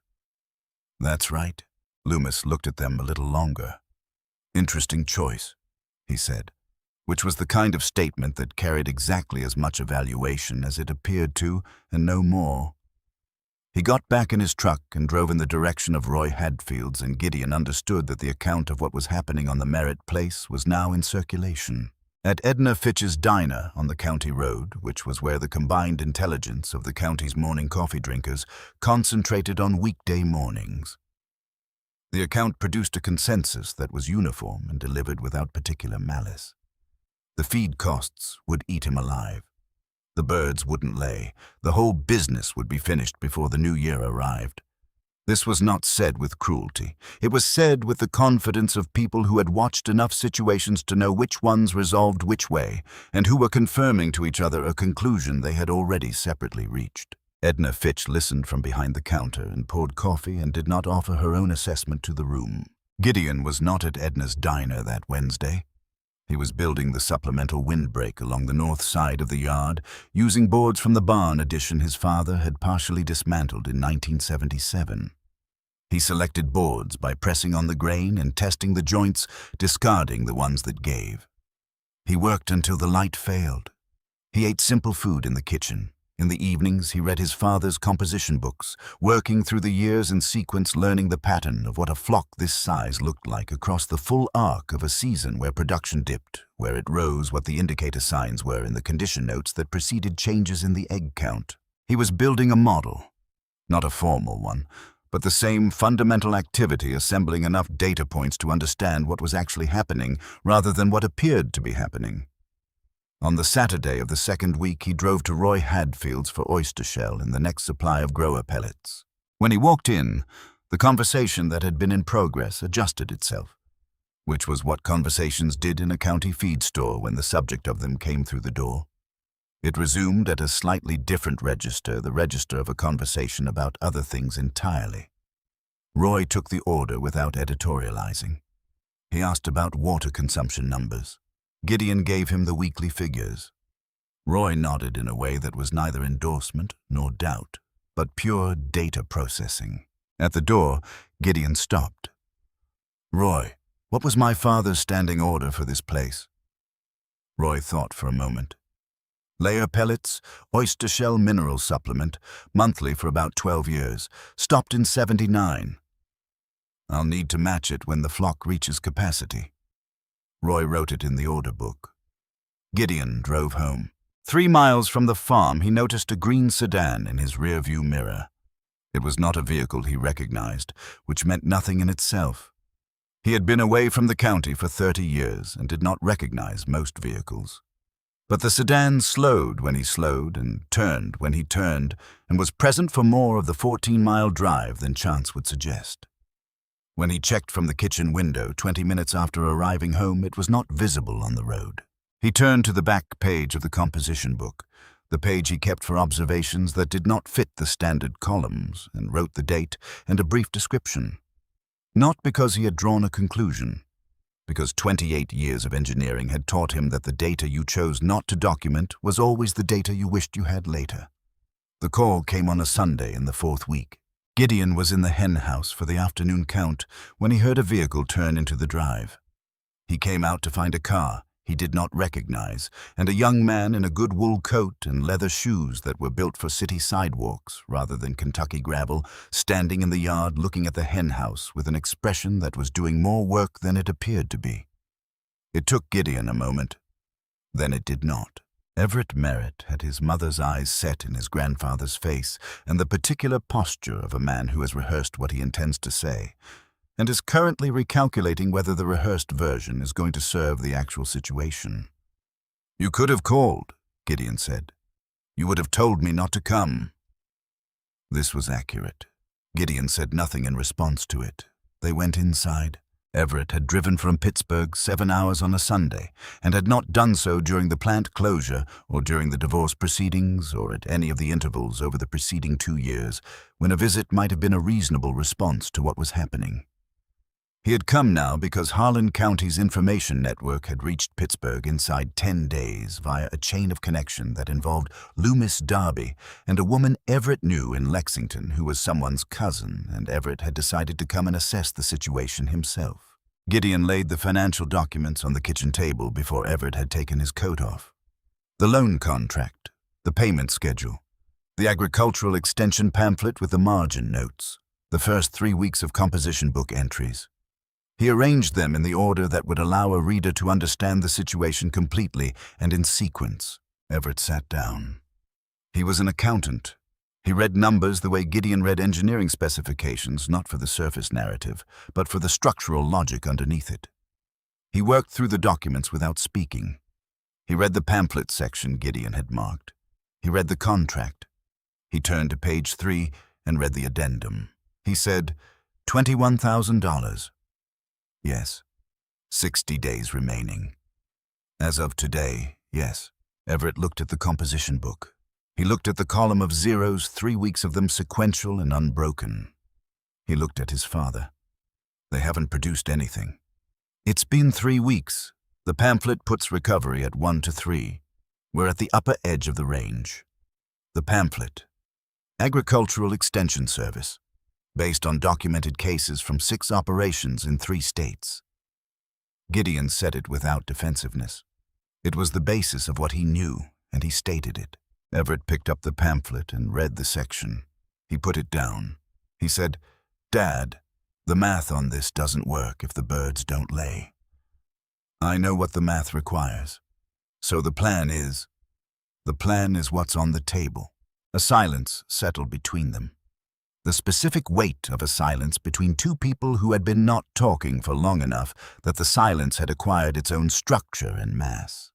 "That's right." Loomis looked at them a little longer. "Interesting choice," he said, which was the kind of statement that carried exactly as much evaluation as it appeared to, and no more. He got back in his truck and drove in the direction of Roy Hadfield's, and Gideon understood that the account of what was happening on the Merritt place was now in circulation. At Edna Fitch's diner on the county road, which was where the combined intelligence of the county's morning coffee drinkers concentrated on weekday mornings. The account produced a consensus that was uniform and delivered without particular malice. The feed costs would eat him alive. The birds wouldn't lay. The whole business would be finished before the new year arrived. This was not said with cruelty. It was said with the confidence of people who had watched enough situations to know which ones resolved which way, and who were confirming to each other a conclusion they had already separately reached. Edna Fitch listened from behind the counter and poured coffee and did not offer her own assessment to the room. Gideon was not at Edna's diner that Wednesday. He was building the supplemental windbreak along the north side of the yard, using boards from the barn addition his father had partially dismantled in 1977. He selected boards by pressing on the grain and testing the joints, discarding the ones that gave. He worked until the light failed. He ate simple food in the kitchen. In the evenings, he read his father's composition books, working through the years in sequence, learning the pattern of what a flock this size looked like across the full arc of a season, where production dipped, where it rose, what the indicator signs were in the condition notes that preceded changes in the egg count. He was building a model, not a formal one, but the same fundamental activity, assembling enough data points to understand what was actually happening rather than what appeared to be happening. On the Saturday of the second week, he drove to Roy Hadfield's for oyster shell and the next supply of grower pellets. When he walked in, the conversation that had been in progress adjusted itself, which was what conversations did in a county feed store when the subject of them came through the door. It resumed at a slightly different register, the register of a conversation about other things entirely. Roy took the order without editorializing. He asked about water consumption numbers. Gideon gave him the weekly figures. Roy nodded in a way that was neither endorsement nor doubt, but pure data processing. At the door, Gideon stopped. "Roy, what was my father's standing order for this place?" Roy thought for a moment. "Layer pellets, oyster shell mineral supplement, monthly for about 12 years, stopped in 79. I'll need to match it when the flock reaches capacity." Roy wrote it in the order book. Gideon drove home. 3 miles from the farm, he noticed a green sedan in his rearview mirror. It was not a vehicle he recognized, which meant nothing in itself. He had been away from the county for 30 years and did not recognize most vehicles. But the sedan slowed when he slowed and turned when he turned, and was present for more of the 14-mile drive than chance would suggest. When he checked from the kitchen window 20 minutes after arriving home, it was not visible on the road. He turned to the back page of the composition book, the page he kept for observations that did not fit the standard columns, and wrote the date and a brief description. Not because he had drawn a conclusion, because 28 years of engineering had taught him that the data you chose not to document was always the data you wished you had later. The call came on a Sunday in the 4th week. Gideon was in the hen house for the afternoon count when he heard a vehicle turn into the drive. He came out to find a car he did not recognize, and a young man in a good wool coat and leather shoes that were built for city sidewalks rather than Kentucky gravel, standing in the yard looking at the hen house with an expression that was doing more work than it appeared to be. It took Gideon a moment. Then it did not. Everett Merritt had his mother's eyes set in his grandfather's face, and the particular posture of a man who has rehearsed what he intends to say, and is currently recalculating whether the rehearsed version is going to serve the actual situation. "You could have called," Gideon said. "You would have told me not to come." This was accurate. Gideon said nothing in response to it. They went inside. Everett had driven from Pittsburgh 7 hours on a Sunday, and had not done so during the plant closure or during the divorce proceedings or at any of the intervals over the preceding 2 years, when a visit might have been a reasonable response to what was happening. He had come now because Harlan County's information network had reached Pittsburgh inside 10 days via a chain of connection that involved Loomis Darby and a woman Everett knew in Lexington who was someone's cousin, and Everett had decided to come and assess the situation himself. Gideon laid the financial documents on the kitchen table before Everett had taken his coat off. The loan contract, the payment schedule, the agricultural extension pamphlet with the margin notes, the first 3 weeks of composition book entries. He arranged them in the order that would allow a reader to understand the situation completely and in sequence. Everett sat down. He was an accountant. He read numbers the way Gideon read engineering specifications, not for the surface narrative, but for the structural logic underneath it. He worked through the documents without speaking. He read the pamphlet section Gideon had marked. He read the contract. He turned to page 3 and read the addendum. He said, $21,000. Yes. 60 days remaining. As of today, yes. Everett looked at the composition book. He looked at the column of zeros, 3 weeks of them sequential and unbroken. He looked at his father. They haven't produced anything. It's been 3 weeks. The pamphlet puts recovery at 1 to 3. We're at the upper edge of the range. The pamphlet. Agricultural Extension Service. Based on documented cases from 6 operations in 3 states. Gideon said it without defensiveness. It was the basis of what he knew, and he stated it. Everett picked up the pamphlet and read the section. He put it down. He said, "Dad, the math on this doesn't work if the birds don't lay. I know what the math requires. So the plan is what's on the table." A silence settled between them. The specific weight of a silence between 2 people who had been not talking for long enough that the silence had acquired its own structure and mass.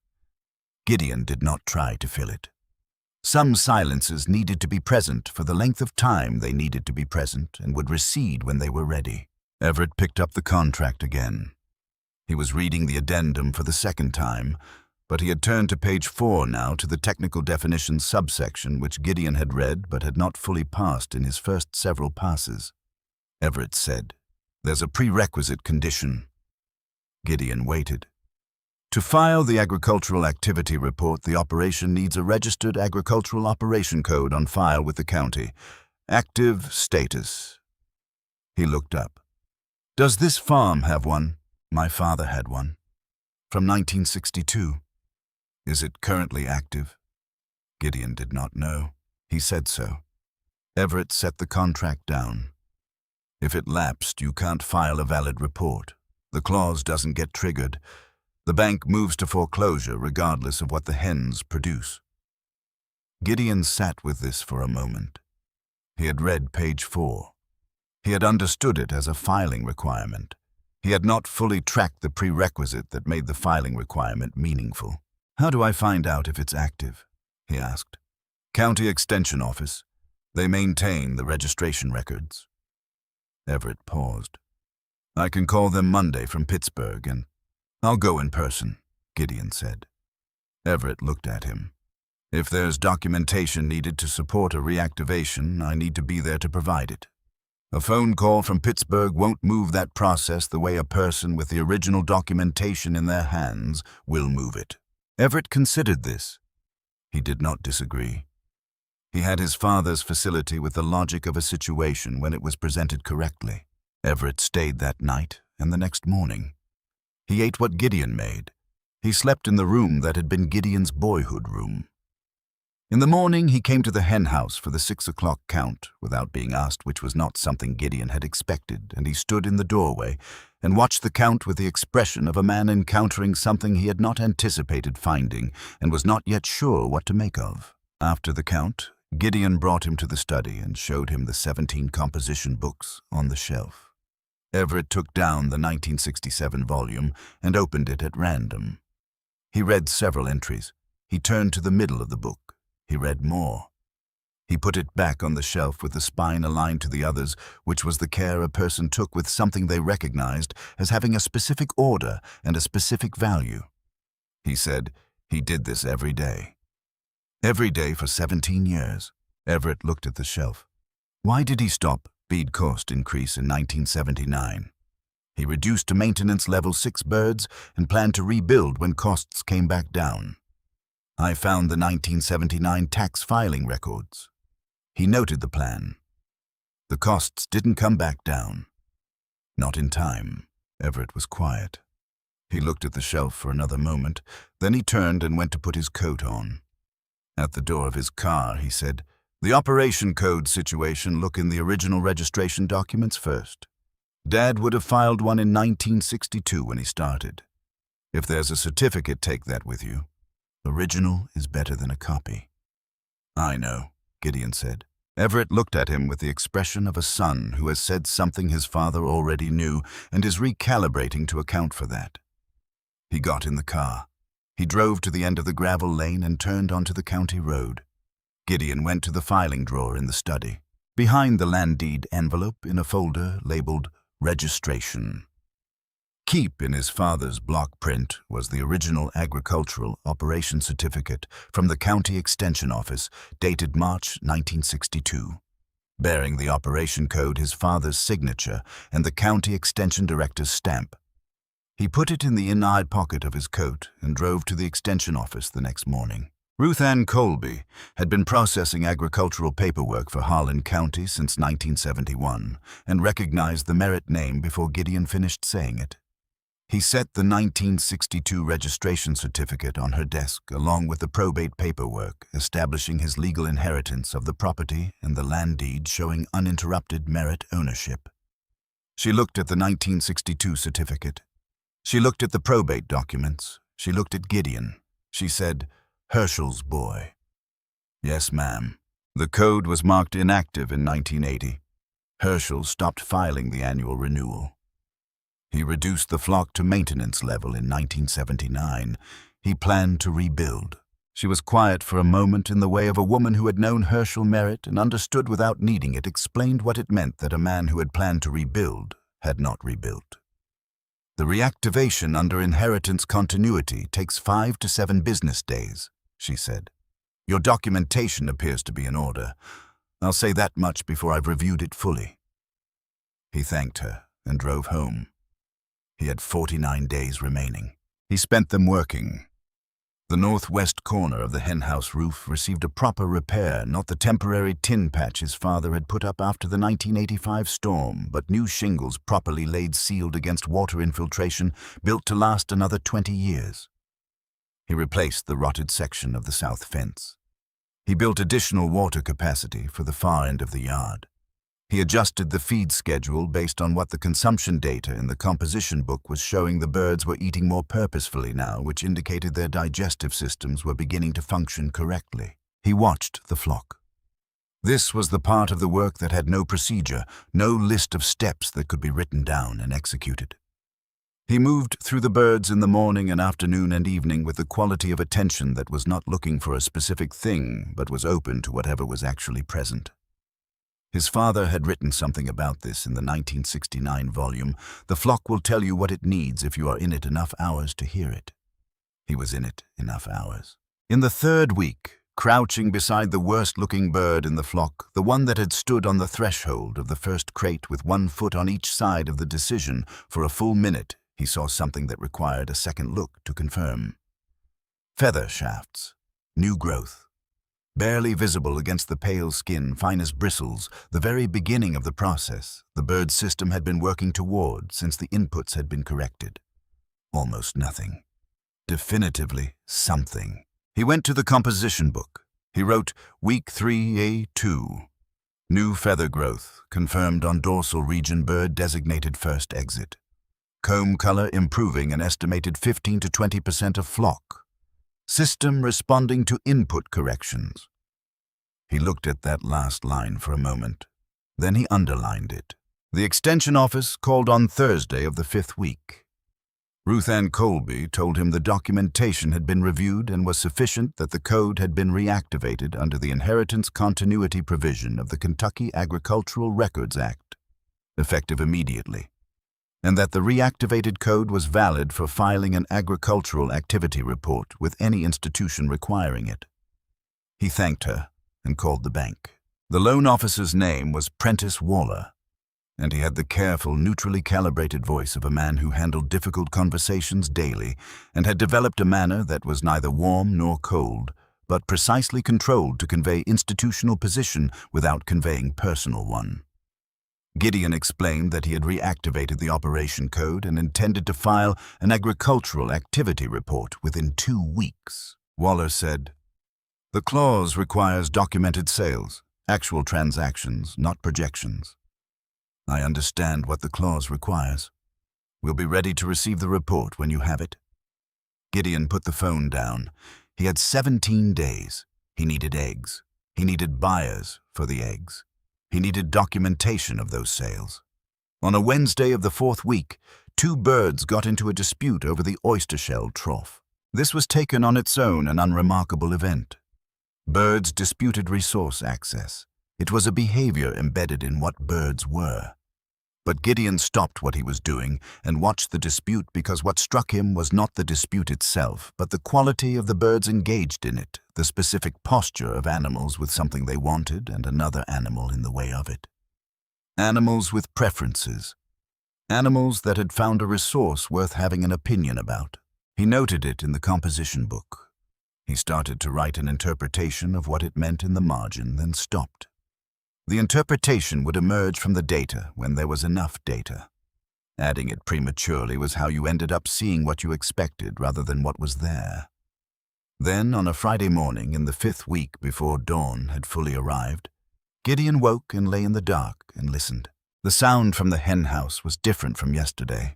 Gideon did not try to fill it. Some silences needed to be present for the length of time they needed to be present and would recede when they were ready. Everett picked up the contract again. He was reading the addendum for the second time, but he had turned to page 4 now to the technical definitions subsection which Gideon had read but had not fully passed in his first several passes. Everett said, "There's a prerequisite condition." Gideon waited. To file the agricultural activity report, the operation needs a registered agricultural operation code on file with the county. Active status. He looked up. "Does this farm have one?" "My father had one. From 1962. "Is it currently active?" Gideon did not know. He said so. Everett set the contract down. "If it lapsed, you can't file a valid report. The clause doesn't get triggered. The bank moves to foreclosure regardless of what the Hens produce." Gideon sat with this for a moment. He had read page 4. He had understood it as a filing requirement. He had not fully tracked the prerequisite that made the filing requirement meaningful. "How do I find out if it's active?" he asked. "County Extension Office. They maintain the registration records." Everett paused. "I can call them Monday from Pittsburgh and—" "I'll go in person," Gideon said. Everett looked at him. "If there's documentation needed to support a reactivation, I need to be there to provide it. A phone call from Pittsburgh won't move that process the way a person with the original documentation in their hands will move it." Everett considered this. He did not disagree. He had his father's facility with the logic of a situation when it was presented correctly. Everett stayed that night and the next morning. He ate what Gideon made. He slept in the room that had been Gideon's boyhood room. In the morning, he came to the hen house for the 6 o'clock count, without being asked, which was not something Gideon had expected, and he stood in the doorway and watched the count with the expression of a man encountering something he had not anticipated finding and was not yet sure what to make of. After the count, Gideon brought him to the study and showed him the 17 composition books on the shelf. Everett took down the 1967 volume and opened it at random. He read several entries. He turned to the middle of the book. He read more. He put it back on the shelf with the spine aligned to the others, which was the care a person took with something they recognized as having a specific order and a specific value. He said he did this every day. Every day for 17 years. Everett looked at the shelf. Why did he stop bead cost increase in 1979? He reduced to maintenance level 6 birds and planned to rebuild when costs came back down. I found the 1979 tax filing records. He noted the plan. The costs didn't come back down. Not in time. Everett was quiet. He looked at the shelf for another moment, then he turned and went to put his coat on. At the door of his car, he said, The operation code situation, look in the original registration documents first. Dad would have filed one in 1962 when he started. If there's a certificate, take that with you. Original is better than a copy. I know, Gideon said. Everett looked at him with the expression of a son who has said something his father already knew and is recalibrating to account for that. He got in the car. He drove to the end of the gravel lane and turned onto the county road. Gideon went to the filing drawer in the study. Behind the land deed envelope in a folder labeled Registration. Keep in his father's block print was the original agricultural operation certificate from the county extension office dated March 1962, bearing the operation code, his father's signature, and the county extension director's stamp. He put it in the inside pocket of his coat and drove to the extension office the next morning. Ruth Ann Colby had been processing agricultural paperwork for Harlan County since 1971 and recognized the Merritt name before Gideon finished saying it. He set the 1962 registration certificate on her desk along with the probate paperwork establishing his legal inheritance of the property and the land deed showing uninterrupted Merritt ownership. She looked at the 1962 certificate. She looked at the probate documents. She looked at Gideon. She said, "Herschel's boy." "Yes, ma'am." The code was marked inactive in 1980. Herschel stopped filing the annual renewal. He reduced the flock to maintenance level in 1979. He planned to rebuild. She was quiet for a moment in the way of a woman who had known Herschel Merritt and understood without needing it, explained what it meant that a man who had planned to rebuild had not rebuilt. "The reactivation under inheritance continuity takes 5 to 7 business days, she said. "Your documentation appears to be in order. I'll say that much before I've reviewed it fully." He thanked her and drove home. He had 49 days remaining. He spent them working. The northwest corner of the hen house roof received a proper repair, not the temporary tin patch his father had put up after the 1985 storm, but new shingles properly laid sealed against water infiltration, built to last another 20 years. He replaced the rotted section of the south fence. He built additional water capacity for the far end of the yard. He adjusted the feed schedule based on what the consumption data in the composition book was showing. The birds were eating more purposefully now, which indicated their digestive systems were beginning to function correctly. He watched the flock. This was the part of the work that had no procedure, no list of steps that could be written down and executed. He moved through the birds in the morning and afternoon and evening with the quality of attention that was not looking for a specific thing, but was open to whatever was actually present. His father had written something about this in the 1969 volume. The flock will tell you what it needs if you are in it enough hours to hear it. He was in it enough hours. In the third week, crouching beside the worst-looking bird in the flock, the one that had stood on the threshold of the first crate with one foot on each side of the decision for a full minute, he saw something that required a second look to confirm. Feather shafts, new growth. Barely visible against the pale skin, fine as bristles, the very beginning of the process the bird's system had been working toward since the inputs had been corrected. Almost nothing. Definitively something. He went to the composition book. He wrote Week 3A2. New feather growth, confirmed on dorsal region bird designated first exit. Comb color improving an estimated 15 to 20% of flock. System responding to input corrections. He looked at that last line for a moment. Then he underlined it. The extension office called on Thursday of the 5th week. Ruth Ann Colby told him the documentation had been reviewed and was sufficient that the code had been reactivated under the inheritance continuity provision of the Kentucky Agricultural Records Act, effective immediately, and that the reactivated code was valid for filing an agricultural activity report with any institution requiring it. He thanked her and called the bank. The loan officer's name was Prentice Waller, and he had the careful, neutrally calibrated voice of a man who handled difficult conversations daily and had developed a manner that was neither warm nor cold, but precisely controlled to convey institutional position without conveying personal one. Gideon explained that he had reactivated the operation code and intended to file an agricultural activity report within 2 weeks. Waller said, "The clause requires documented sales. Actual transactions, not projections. I understand what the clause requires. We'll be ready to receive the report when you have it. Gideon put the phone down. He had 17 days. He needed eggs. He needed buyers for the eggs. He needed documentation of those sales. On a Wednesday of the 4th week, 2 birds got into a dispute over the oyster shell trough. This was taken on its own an unremarkable event. Birds disputed resource access. It was a behavior embedded in what birds were. But Gideon stopped what he was doing and watched the dispute because what struck him was not the dispute itself, but the quality of the birds engaged in it, the specific posture of animals with something they wanted and another animal in the way of it. Animals with preferences. Animals that had found a resource worth having an opinion about. He noted it in the composition book. He started to write an interpretation of what it meant in the margin, then stopped. The interpretation would emerge from the data when there was enough data. Adding it prematurely was how you ended up seeing what you expected rather than what was there. Then, on a Friday morning in the 5th week before dawn had fully arrived, Gideon woke and lay in the dark and listened. The sound from the hen house was different from yesterday.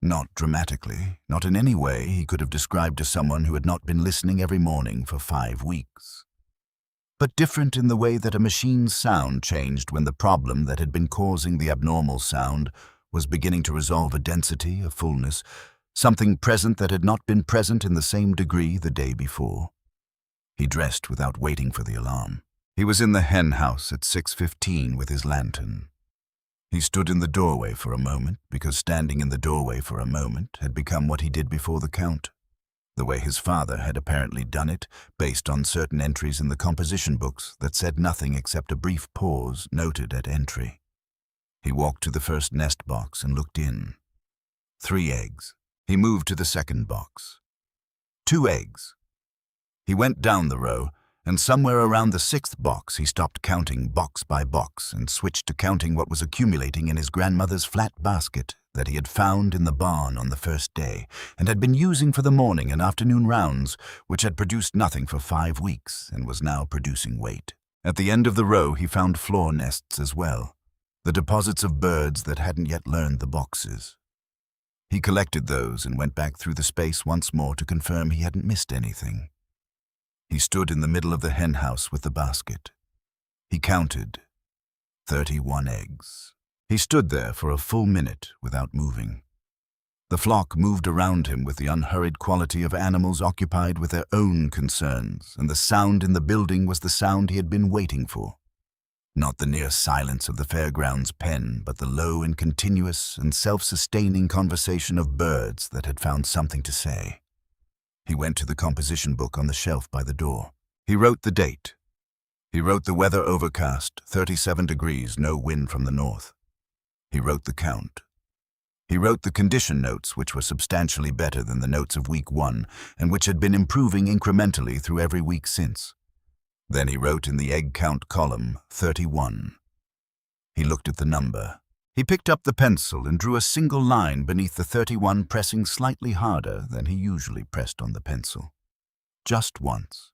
Not dramatically, not in any way he could have described to someone who had not been listening every morning for 5 weeks. But different in the way that a machine's sound changed when the problem that had been causing the abnormal sound was beginning to resolve a density, a fullness, something present that had not been present in the same degree the day before. He dressed without waiting for the alarm. He was in the hen house at 6:15 with his lantern. He stood in the doorway for a moment because standing in the doorway for a moment had become what he did before the count. The way his father had apparently done it, based on certain entries in the composition books that said nothing except a brief pause noted at entry. He walked to the first nest box and looked in. 3 eggs. He moved to the second box. 2 eggs. He went down the row, and somewhere around the 6th box he stopped counting box by box and switched to counting what was accumulating in his grandmother's flat basket that he had found in the barn on the first day and had been using for the morning and afternoon rounds, which had produced nothing for 5 weeks and was now producing weight. At the end of the row he found floor nests as well, the deposits of birds that hadn't yet learned the boxes. He collected those and went back through the space once more to confirm he hadn't missed anything. He stood in the middle of the hen house with the basket. He counted 31 eggs. He stood there for a full minute without moving. The flock moved around him with the unhurried quality of animals occupied with their own concerns, and the sound in the building was the sound he had been waiting for. Not the near silence of the fairgrounds pen, but the low and continuous and self-sustaining conversation of birds that had found something to say. He went to the composition book on the shelf by the door. He wrote the date. He wrote the weather overcast, 37 degrees, no wind from the north. He wrote the count. He wrote the condition notes, which were substantially better than the notes of week 1, and which had been improving incrementally through every week since. Then he wrote in the egg count column, 31. He looked at the number. He picked up the pencil and drew a single line beneath the 31, pressing slightly harder than he usually pressed on the pencil. Just once.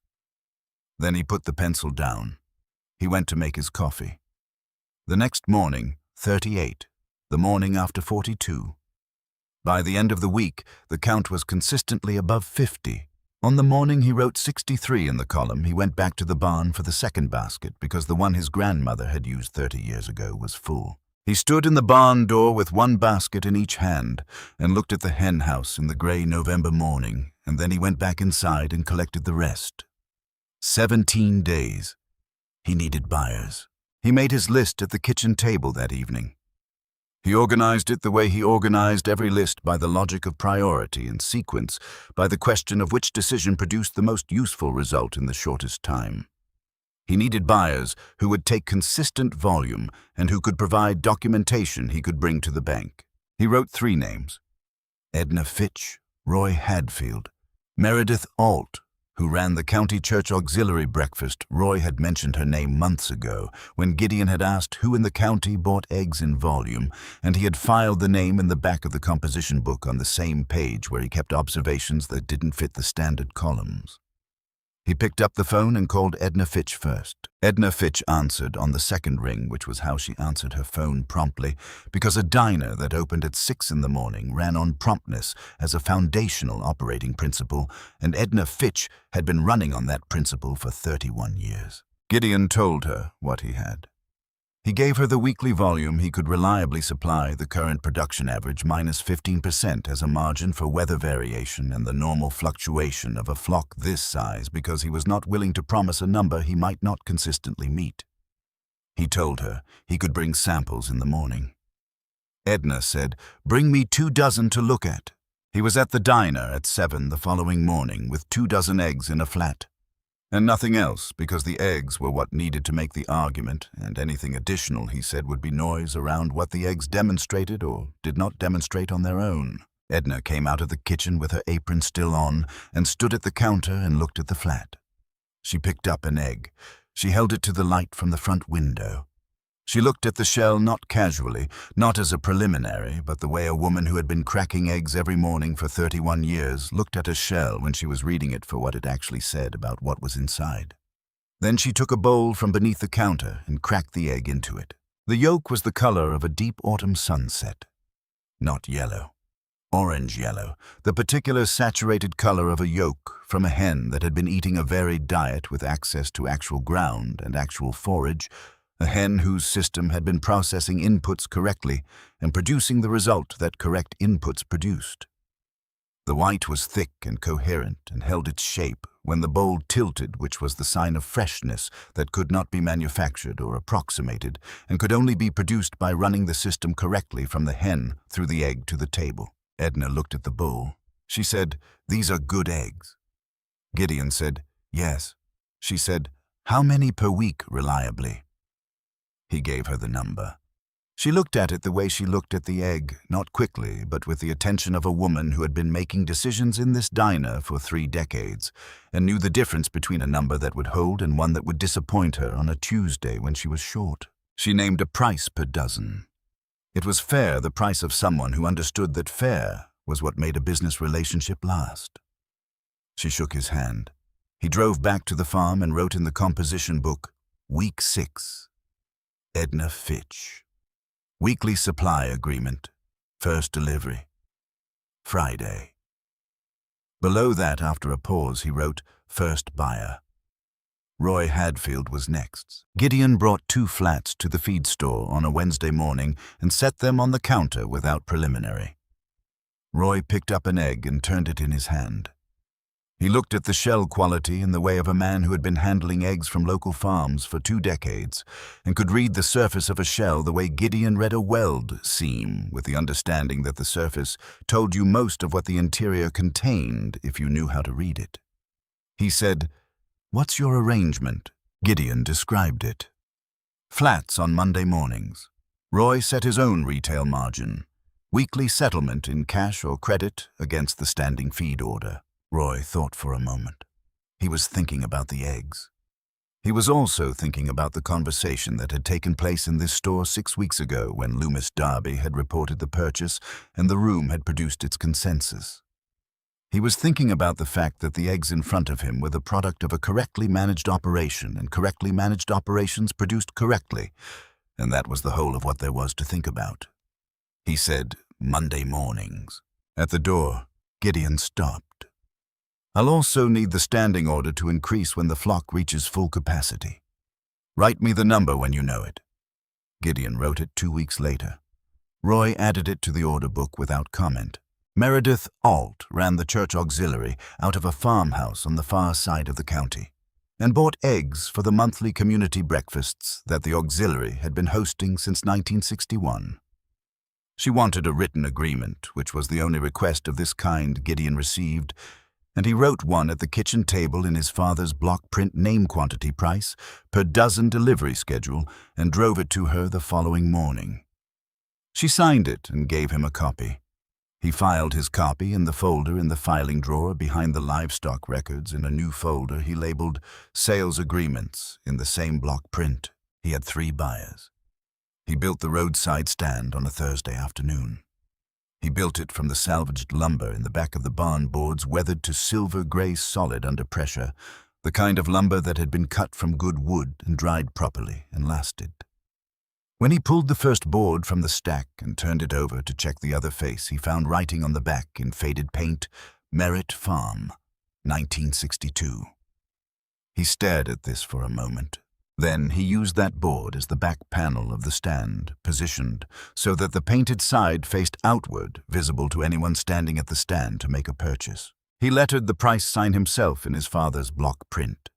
Then he put the pencil down. He went to make his coffee. The next morning, 38, the morning after 42. By the end of the week, the count was consistently above 50. On the morning he wrote 63 in the column, he went back to the barn for the second basket because the one his grandmother had used 30 years ago was full. He stood in the barn door with one basket in each hand and looked at the hen house in the gray November morning, and then he went back inside and collected the rest. 17 days. He needed buyers. He made his list at the kitchen table that evening. He organized it the way he organized every list, by the logic of priority and sequence, by the question of which decision produced the most useful result in the shortest time. He needed buyers who would take consistent volume and who could provide documentation he could bring to the bank. He wrote 3 names: Edna Fitch, Roy Hadfield, Meredith Alt, who ran the County Church Auxiliary breakfast. Roy had mentioned her name months ago when Gideon had asked who in the county bought eggs in volume, and he had filed the name in the back of the composition book on the same page where he kept observations that didn't fit the standard columns. He picked up the phone and called Edna Fitch first. Edna Fitch answered on the second ring, which was how she answered her phone promptly, because a diner that opened at 6 in the morning ran on promptness as a foundational operating principle, and Edna Fitch had been running on that principle for 31 years. Gideon told her what he had. He gave her the weekly volume he could reliably supply, the current production average minus 15% as a margin for weather variation and the normal fluctuation of a flock this size, because he was not willing to promise a number he might not consistently meet. He told her he could bring samples in the morning. Edna said, "Bring me 2 dozen to look at." He was at the diner at 7 the following morning with 2 dozen eggs in a flat. And nothing else, because the eggs were what needed to make the argument, and anything additional, he said, would be noise around what the eggs demonstrated or did not demonstrate on their own. Edna came out of the kitchen with her apron still on and stood at the counter and looked at the flat. She picked up an egg. She held it to the light from the front window. She looked at the shell not casually, not as a preliminary, but the way a woman who had been cracking eggs every morning for 31 years looked at a shell when she was reading it for what it actually said about what was inside. Then she took a bowl from beneath the counter and cracked the egg into it. The yolk was the color of a deep autumn sunset. Not yellow. Orange yellow, the particular saturated color of a yolk from a hen that had been eating a varied diet with access to actual ground and actual forage, a hen whose system had been processing inputs correctly and producing the result that correct inputs produced. The white was thick and coherent and held its shape when the bowl tilted, which was the sign of freshness that could not be manufactured or approximated and could only be produced by running the system correctly from the hen through the egg to the table. Edna looked at the bowl. She said, "These are good eggs." Gideon said, "Yes." She said, "How many per week reliably?" He gave her the number. She looked at it the way she looked at the egg, not quickly, but with the attention of a woman who had been making decisions in this diner for 3 decades, and knew the difference between a number that would hold and one that would disappoint her on a Tuesday when she was short. She named a price per dozen. It was fair, the price of someone who understood that fair was what made a business relationship last. She shook his hand. He drove back to the farm and wrote in the composition book, Week 6. Edna Fitch. Weekly supply agreement. First delivery. Friday. Below that, after a pause, he wrote, First buyer. Roy Hadfield was next. Gideon brought 2 flats to the feed store on a Wednesday morning and set them on the counter without preliminary. Roy picked up an egg and turned it in his hand. He looked at the shell quality in the way of a man who had been handling eggs from local farms for 2 decades and could read the surface of a shell the way Gideon read a weld seam, with the understanding that the surface told you most of what the interior contained if you knew how to read it. He said, "What's your arrangement?" Gideon described it. Flats on Monday mornings. Roy set his own retail margin. Weekly settlement in cash or credit against the standing feed order. Roy thought for a moment. He was thinking about the eggs. He was also thinking about the conversation that had taken place in this store 6 weeks ago when Loomis Darby had reported the purchase and the room had produced its consensus. He was thinking about the fact that the eggs in front of him were the product of a correctly managed operation, and correctly managed operations produced correctly, and that was the whole of what there was to think about. He said, Monday mornings. At the door, Gideon stopped. I'll also need the standing order to increase when the flock reaches full capacity. Write me the number when you know it. Gideon wrote it 2 weeks later. Roy added it to the order book without comment. Meredith Alt ran the church auxiliary out of a farmhouse on the far side of the county and bought eggs for the monthly community breakfasts that the auxiliary had been hosting since 1961. She wanted a written agreement, which was the only request of this kind Gideon received, and he wrote one at the kitchen table in his father's block print name quantity price per dozen delivery schedule and drove it to her the following morning. She signed it and gave him a copy. He filed his copy in the folder in the filing drawer behind the livestock records in a new folder he labeled Sales Agreements in the same block print. He had 3 buyers. He built the roadside stand on a Thursday afternoon. He built it from the salvaged lumber in the back of the barn boards weathered to silver-gray solid under pressure, the kind of lumber that had been cut from good wood and dried properly and lasted. When he pulled the first board from the stack and turned it over to check the other face, he found writing on the back in faded paint, Merritt Farm, 1962. He stared at this for a moment. Then he used that board as the back panel of the stand, positioned so that the painted side faced outward, visible to anyone standing at the stand to make a purchase. He lettered the price sign himself in his father's block print.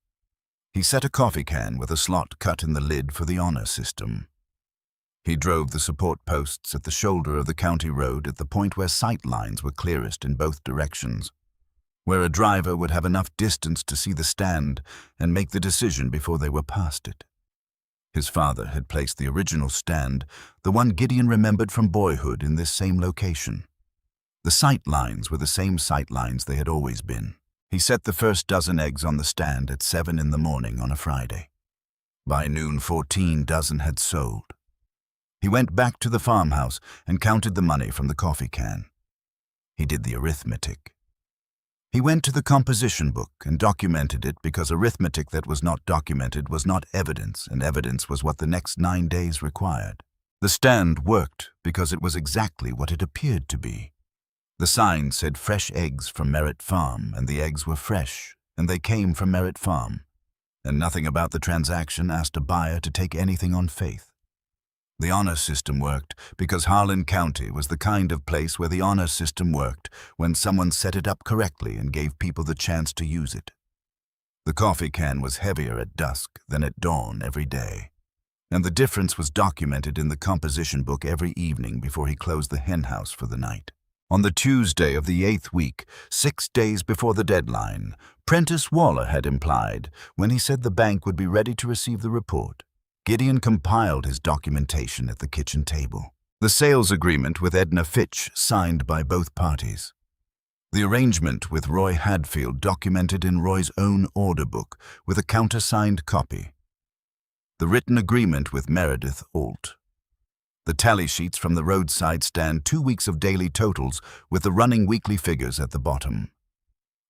He set a coffee can with a slot cut in the lid for the honor system. He drove the support posts at the shoulder of the county road at the point where sight lines were clearest in both directions, where a driver would have enough distance to see the stand and make the decision before they were past it. His father had placed the original stand, the one Gideon remembered from boyhood, in this same location. The sight lines were the same sight lines they had always been. He set the first dozen eggs on the stand at 7 in the morning on a Friday. By noon, 14 dozen had sold. He went back to the farmhouse and counted the money from the coffee can. He did the arithmetic. He went to the composition book and documented it, because arithmetic that was not documented was not evidence, and evidence was what the next 9 days required. The stand worked because it was exactly what it appeared to be. The sign said fresh eggs from Merritt Farm, and the eggs were fresh, and they came from Merritt Farm, and nothing about the transaction asked a buyer to take anything on faith. The honor system worked because Harlan County was the kind of place where the honor system worked when someone set it up correctly and gave people the chance to use it. The coffee can was heavier at dusk than at dawn every day, and the difference was documented in the composition book every evening before he closed the hen house for the night. On the Tuesday of the 8th week, 6 days before the deadline, Prentice Waller had implied, when he said the bank would be ready to receive the report. Gideon compiled his documentation at the kitchen table. The sales agreement with Edna Fitch signed by both parties. The arrangement with Roy Hadfield documented in Roy's own order book with a countersigned copy. The written agreement with Meredith Alt. The tally sheets from the roadside stand, 2 weeks of daily totals with the running weekly figures at the bottom.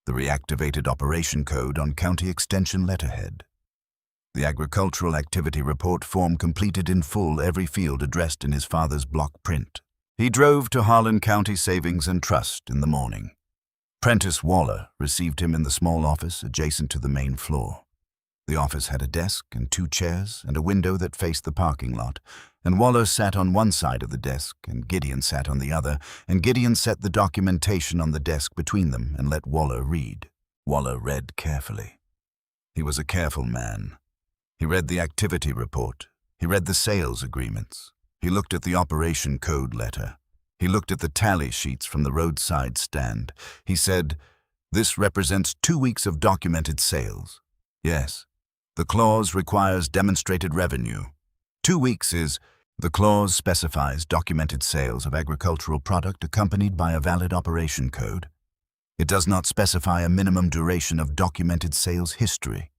The reactivated operation code on county extension letterhead. The agricultural activity report form completed in full, every field addressed in his father's block print. He drove to Harlan County Savings and Trust in the morning. Prentice Waller received him in the small office adjacent to the main floor. The office had a desk and 2 chairs and a window that faced the parking lot, and Waller sat on one side of the desk and Gideon sat on the other, and Gideon set the documentation on the desk between them and let Waller read. Waller read carefully. He was a careful man. He read the activity report. He read the sales agreements. He looked at the operation code letter. He looked at the tally sheets from the roadside stand. He said, "This represents 2 weeks of documented sales." Yes. The clause requires demonstrated revenue. 2 weeks is, the clause specifies documented sales of agricultural product accompanied by a valid operation code. It does not specify a minimum duration of documented sales history.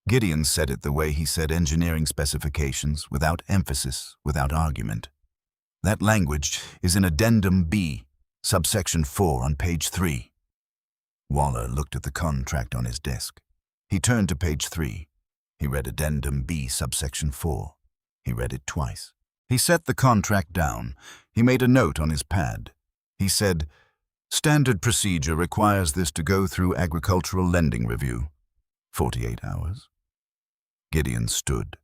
Gideon said it the way he said engineering specifications, without emphasis, without argument. That language is in Addendum B, subsection 4 on page 3. Waller looked at the contract on his desk. He turned to page 3. He read Addendum B, subsection 4. He read it twice. He set the contract down. He made a note on his pad. He said, "Standard procedure requires this to go through agricultural lending review. 48 hours. Gideon stood.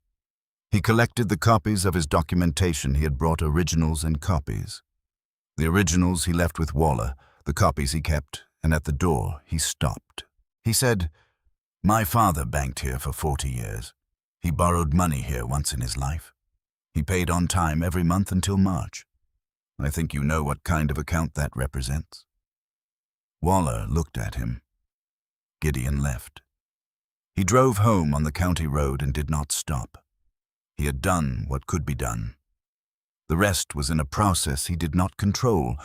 He collected the copies of his documentation. He had brought originals and copies. The originals he left with Waller, the copies he kept, and at the door he stopped. He said, "My father banked here for 40 years. He borrowed money here once in his life. He paid on time every month until March. I think you know what kind of account that represents." Waller looked at him. Gideon left. He drove home on the county road and did not stop. He had done what could be done. The rest was in a process he did not control,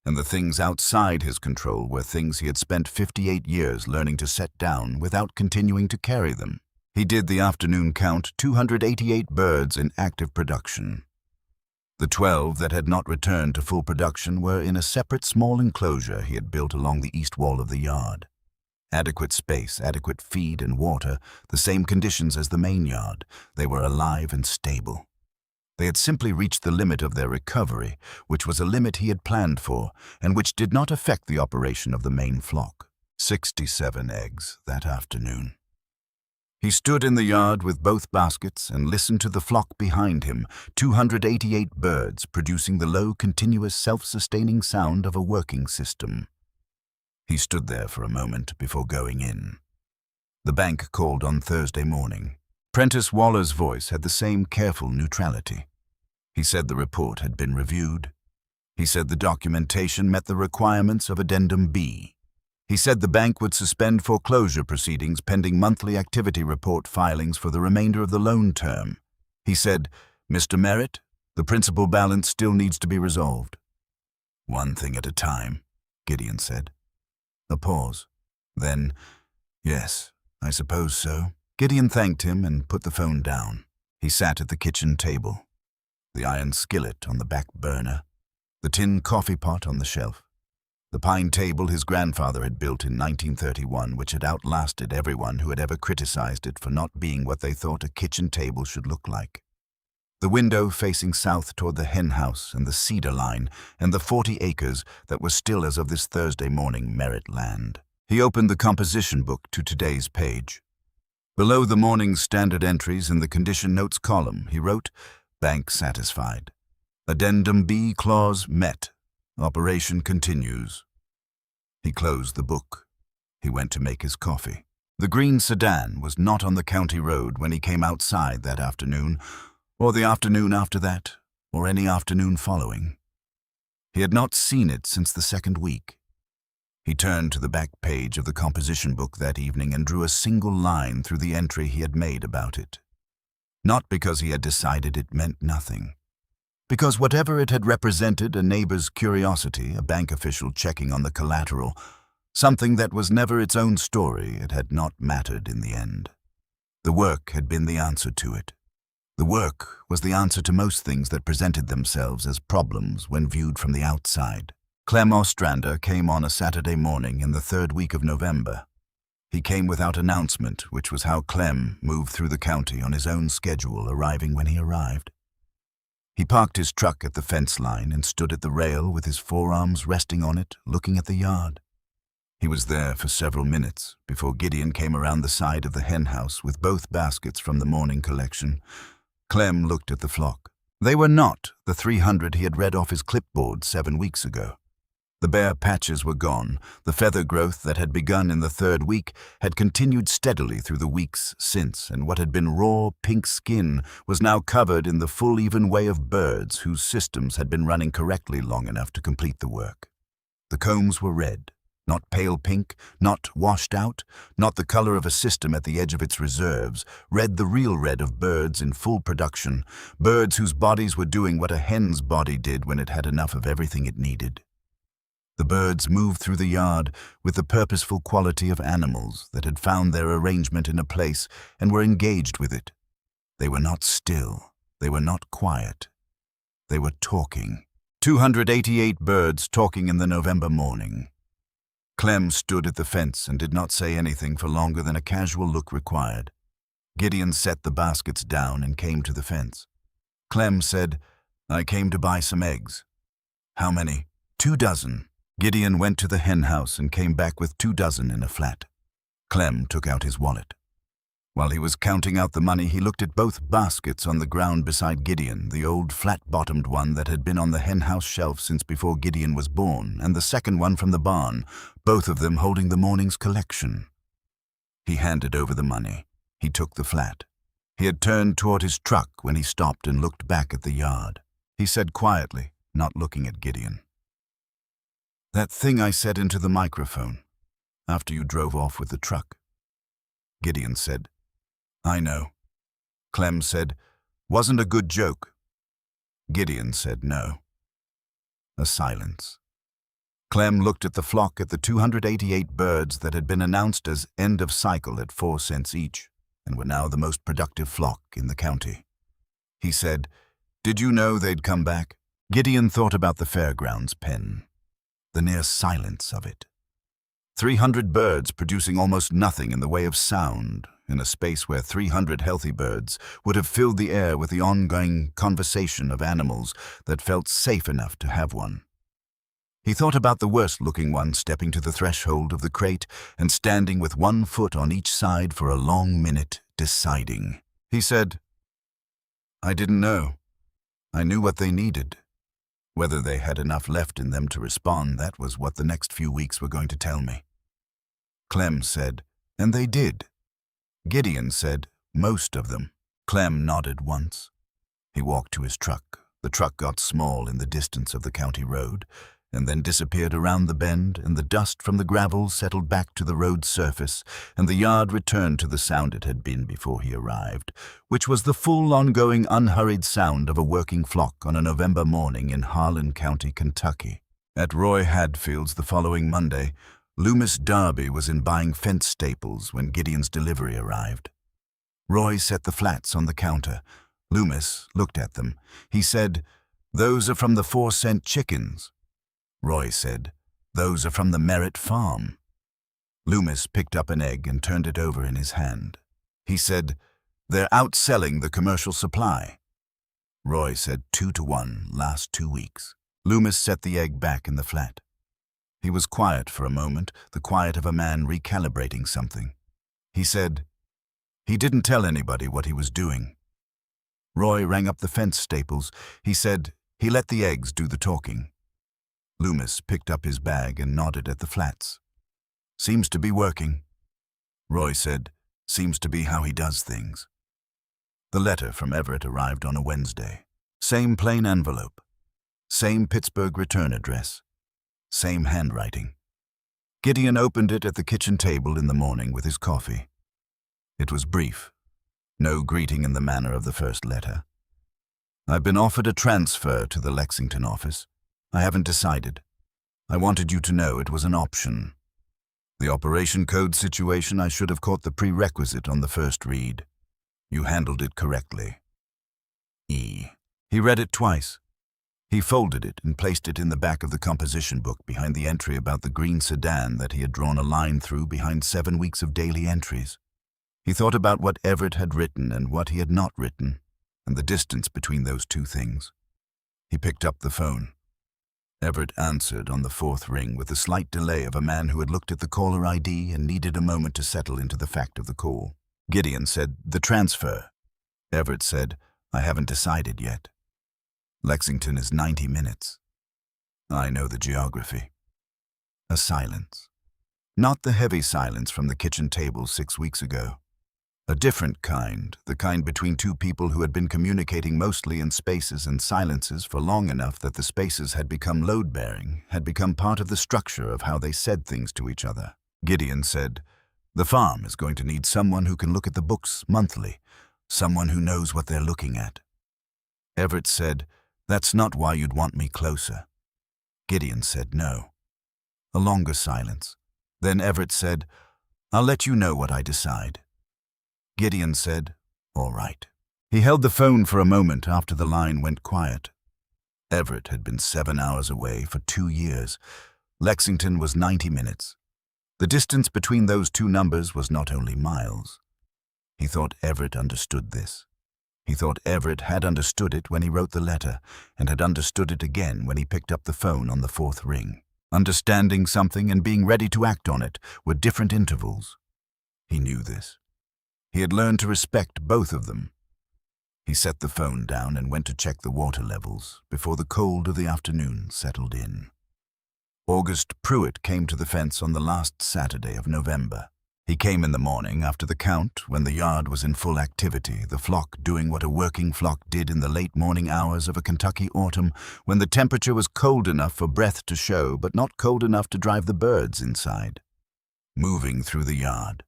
and the things outside his control were things he had spent 58 years learning to set down without continuing to carry them. He did the afternoon count, 288 birds in active production. The 12 that had not returned to full production were in a separate small enclosure he had built along the east wall of the yard. Adequate space, adequate feed and water, the same conditions as the main yard. They were alive and stable. They had simply reached the limit of their recovery, which was a limit he had planned for, and which did not affect the operation of the main flock. 67 eggs that afternoon. He stood in the yard with both baskets and listened to the flock behind him, 288 birds producing the low, continuous, self-sustaining sound of a working system. He stood there for a moment before going in. The bank called on Thursday morning. Prentice Waller's voice had the same careful neutrality. He said the report had been reviewed. He said the documentation met the requirements of Addendum B. He said the bank would suspend foreclosure proceedings pending monthly activity report filings for the remainder of the loan term. He said, "Mr. Merritt, the principal balance still needs to be resolved." "One thing at a time," Gideon said. A pause. Then, "Yes, I suppose so." Gideon thanked him and put the phone down. He sat at the kitchen table. The iron skillet on the back burner. The tin coffee pot on the shelf. The pine table his grandfather had built in 1931, which had outlasted everyone who had ever criticized it for not being what they thought a kitchen table should look like. The window facing south toward the hen house and the cedar line and the 40 acres that were still as of this Thursday morning Merritt land. He opened the composition book to today's page. Below the morning's standard entries in the condition notes column, he wrote, "Bank satisfied. Addendum B clause met. Operation continues." He closed the book. He went to make his coffee. The green sedan was not on the county road when he came outside that afternoon, or the afternoon after that, or any afternoon following. He had not seen it since the second week. He turned to the back page of the composition book that evening and drew a single line through the entry he had made about it. Not because he had decided it meant nothing. Because whatever it had represented, a neighbor's curiosity, a bank official checking on the collateral, something that was never its own story, it had not mattered in the end. The work had been the answer to it. The work was the answer to most things that presented themselves as problems when viewed from the outside. Clem Ostrander came on a Saturday morning in the third week of November. He came without announcement, which was how Clem moved through the county on his own schedule, arriving when he arrived. He parked his truck at the fence line and stood at the rail with his forearms resting on it, looking at the yard. He was there for several minutes before Gideon came around the side of the hen house with both baskets from the morning collection. Clem looked at the flock. They were not the 300 he had read off his clipboard 7 weeks ago. The bare patches were gone. The feather growth that had begun in the third week had continued steadily through the weeks since, and what had been raw, pink skin was now covered in the full, even way of birds whose systems had been running correctly long enough to complete the work. The combs were red, not pale pink, not washed out, not the color of a system at the edge of its reserves, red, the real red of birds in full production, birds whose bodies were doing what a hen's body did when it had enough of everything it needed. The birds moved through the yard with the purposeful quality of animals that had found their arrangement in a place and were engaged with it. They were not still. They were not quiet. They were talking. 288 birds talking in the November morning. Clem stood at the fence and did not say anything for longer than a casual look required. Gideon set the baskets down and came to the fence. Clem said, "I came to buy some eggs." "How many?" 2 dozen. Gideon went to the hen house and came back with 2 dozen in a flat. Clem took out his wallet. While he was counting out the money, he looked at both baskets on the ground beside Gideon, the old flat-bottomed one that had been on the hen house shelf since before Gideon was born, and the second one from the barn, both of them holding the morning's collection. He handed over the money. He took the flat. He had turned toward his truck when he stopped and looked back at the yard. He said quietly, not looking at Gideon, "That thing I said into the microphone, after you drove off with the truck." Gideon said, "I know." Clem said, "Wasn't a good joke." Gideon said no. A silence. Clem looked at the flock, at the 288 birds that had been announced as end of cycle at 4 cents each, and were now the most productive flock in the county. He said, "Did you know they'd come back?" Gideon thought about the fairgrounds pen, the near silence of it. 300 birds producing almost nothing in the way of sound, in a space where 300 healthy birds would have filled the air with the ongoing conversation of animals that felt safe enough to have one. He thought about the worst-looking one stepping to the threshold of the crate and standing with one foot on each side for a long minute, deciding. He said, "I didn't know. I knew what they needed. Whether they had enough left in them to respond, that was what the next few weeks were going to tell me." Clem said, "And they did." Gideon said, "Most of them." Clem nodded once. He walked to his truck. The truck got small in the distance of the county road, and then disappeared around the bend, and the dust from the gravel settled back to the road's surface, and the yard returned to the sound it had been before he arrived, which was the full, ongoing, unhurried sound of a working flock on a November morning in Harlan County, Kentucky. At Roy Hadfield's the following Monday, Loomis Darby was in buying fence staples when Gideon's delivery arrived. Roy set the flats on the counter. Loomis looked at them. He said, "Those are from the 4-cent chickens." Roy said, "Those are from the Merritt farm." Loomis picked up an egg and turned it over in his hand. He said, "They're outselling the commercial supply." Roy said 2-to-1 last 2 weeks. Loomis set the egg back in the flat. He was quiet for a moment, the quiet of a man recalibrating something. He said, "He didn't tell anybody what he was doing." Roy rang up the fence staples. He said, "He let the eggs do the talking." Loomis picked up his bag and nodded at the flats. "Seems to be working." Roy said, "Seems to be how he does things." The letter from Everett arrived on a Wednesday. Same plain envelope. Same Pittsburgh return address. Same handwriting. Gideon opened it at the kitchen table in the morning with his coffee. It was brief. No greeting in the manner of the first letter. "I've been offered a transfer to the Lexington office. I haven't decided. I wanted you to know it was an option. The operation code situation, I should have caught the prerequisite on the first read. You handled it correctly. E." He read it twice. He folded it and placed it in the back of the composition book behind the entry about the green sedan that he had drawn a line through behind 7 weeks of daily entries. He thought about what Everett had written and what he had not written, and the distance between those two things. He picked up the phone. Everett answered on the 4th ring with the slight delay of a man who had looked at the caller ID and needed a moment to settle into the fact of the call. Gideon said, "The transfer." Everett said, "I haven't decided yet. Lexington is 90 minutes. I know the geography." A silence. Not the heavy silence from the kitchen table 6 weeks ago. A different kind, the kind between two people who had been communicating mostly in spaces and silences for long enough that the spaces had become load-bearing, had become part of the structure of how they said things to each other. Gideon said, "The farm is going to need someone who can look at the books monthly, someone who knows what they're looking at." Everett said, "That's not why you'd want me closer." Gideon said no. A longer silence. Then Everett said, "I'll let you know what I decide." Gideon said, "All right." He held the phone for a moment after the line went quiet. Everett had been 7 hours away for 2 years. Lexington was 90 minutes. The distance between those two numbers was not only miles. He thought Everett understood this. He thought Everett had understood it when he wrote the letter, and had understood it again when he picked up the phone on the 4th ring. Understanding something and being ready to act on it were different intervals. He knew this. He had learned to respect both of them. He set the phone down and went to check the water levels before the cold of the afternoon settled in. August Pruitt came to the fence on the last Saturday of November. He came in the morning after the count, when the yard was in full activity, the flock doing what a working flock did in the late morning hours of a Kentucky autumn, when the temperature was cold enough for breath to show, but not cold enough to drive the birds inside. Moving through the yard,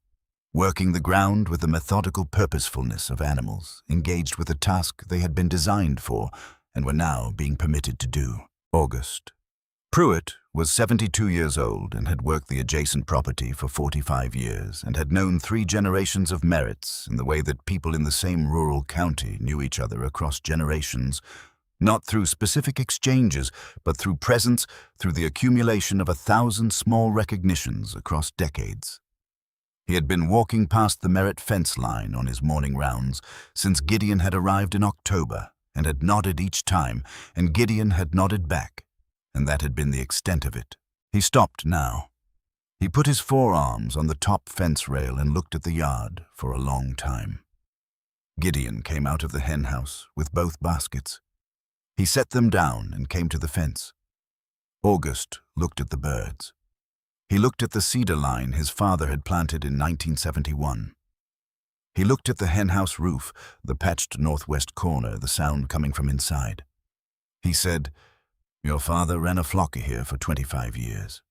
working the ground with the methodical purposefulness of animals, engaged with a task they had been designed for and were now being permitted to do. August. Pruitt was 72 years old and had worked the adjacent property for 45 years and had known 3 generations of Merritts in the way that people in the same rural county knew each other across generations, Not through specific exchanges, but through presence, through the accumulation of 1,000 small recognitions across decades. He had been walking past the Merritt fence line on his morning rounds since Gideon had arrived in October, and had nodded each time, and Gideon had nodded back, and that had been the extent of it. He stopped now. He put his forearms on the top fence rail and looked at the yard for a long time. Gideon came out of the hen house with both baskets. He set them down and came to the fence. August looked at the birds. He looked at the cedar line his father had planted in 1971. He looked at the henhouse roof, the patched northwest corner, the sound coming from inside. He said, "Your father ran a flock here for 25 years.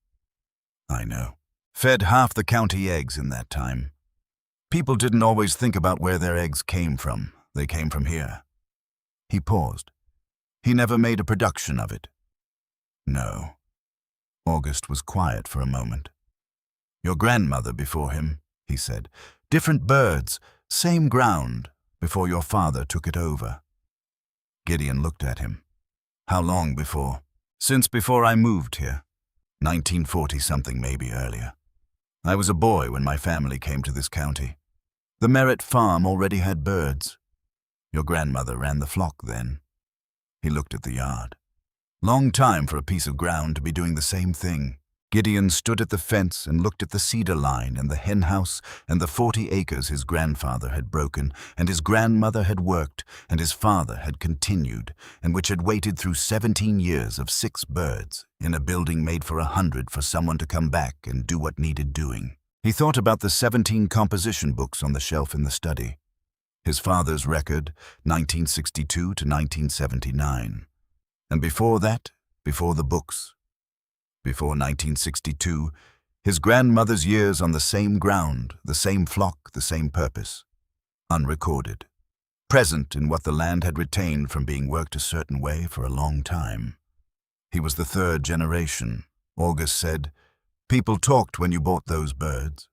I know. Fed half the county eggs in that time. People didn't always think about where their eggs came from. They came from here." He paused. He never made a production of it. No. August was quiet for a moment. "Your grandmother before him," he said. "Different birds, same ground, before your father took it over." Gideon looked at him. "How long before?" "Since before I moved here. 1940-something, maybe earlier. I was a boy when my family came to this county. The Merritt farm already had birds. Your grandmother ran the flock then." He looked at the yard. Long time for a piece of ground to be doing the same thing. Gideon stood at the fence and looked at the cedar line and the hen house and the 40 acres his grandfather had broken, and his grandmother had worked, and his father had continued, and which had waited through 17 years of 6 birds in a building made for 100 for someone to come back and do what needed doing. He thought about the 17 composition books on the shelf in the study. His father's record, 1962 to 1979. And before that, before the books, before 1962, his grandmother's years on the same ground, the same flock, the same purpose. Unrecorded. Present in what the land had retained from being worked a certain way for a long time. He was the 3rd generation. August said, "People talked when you bought those birds."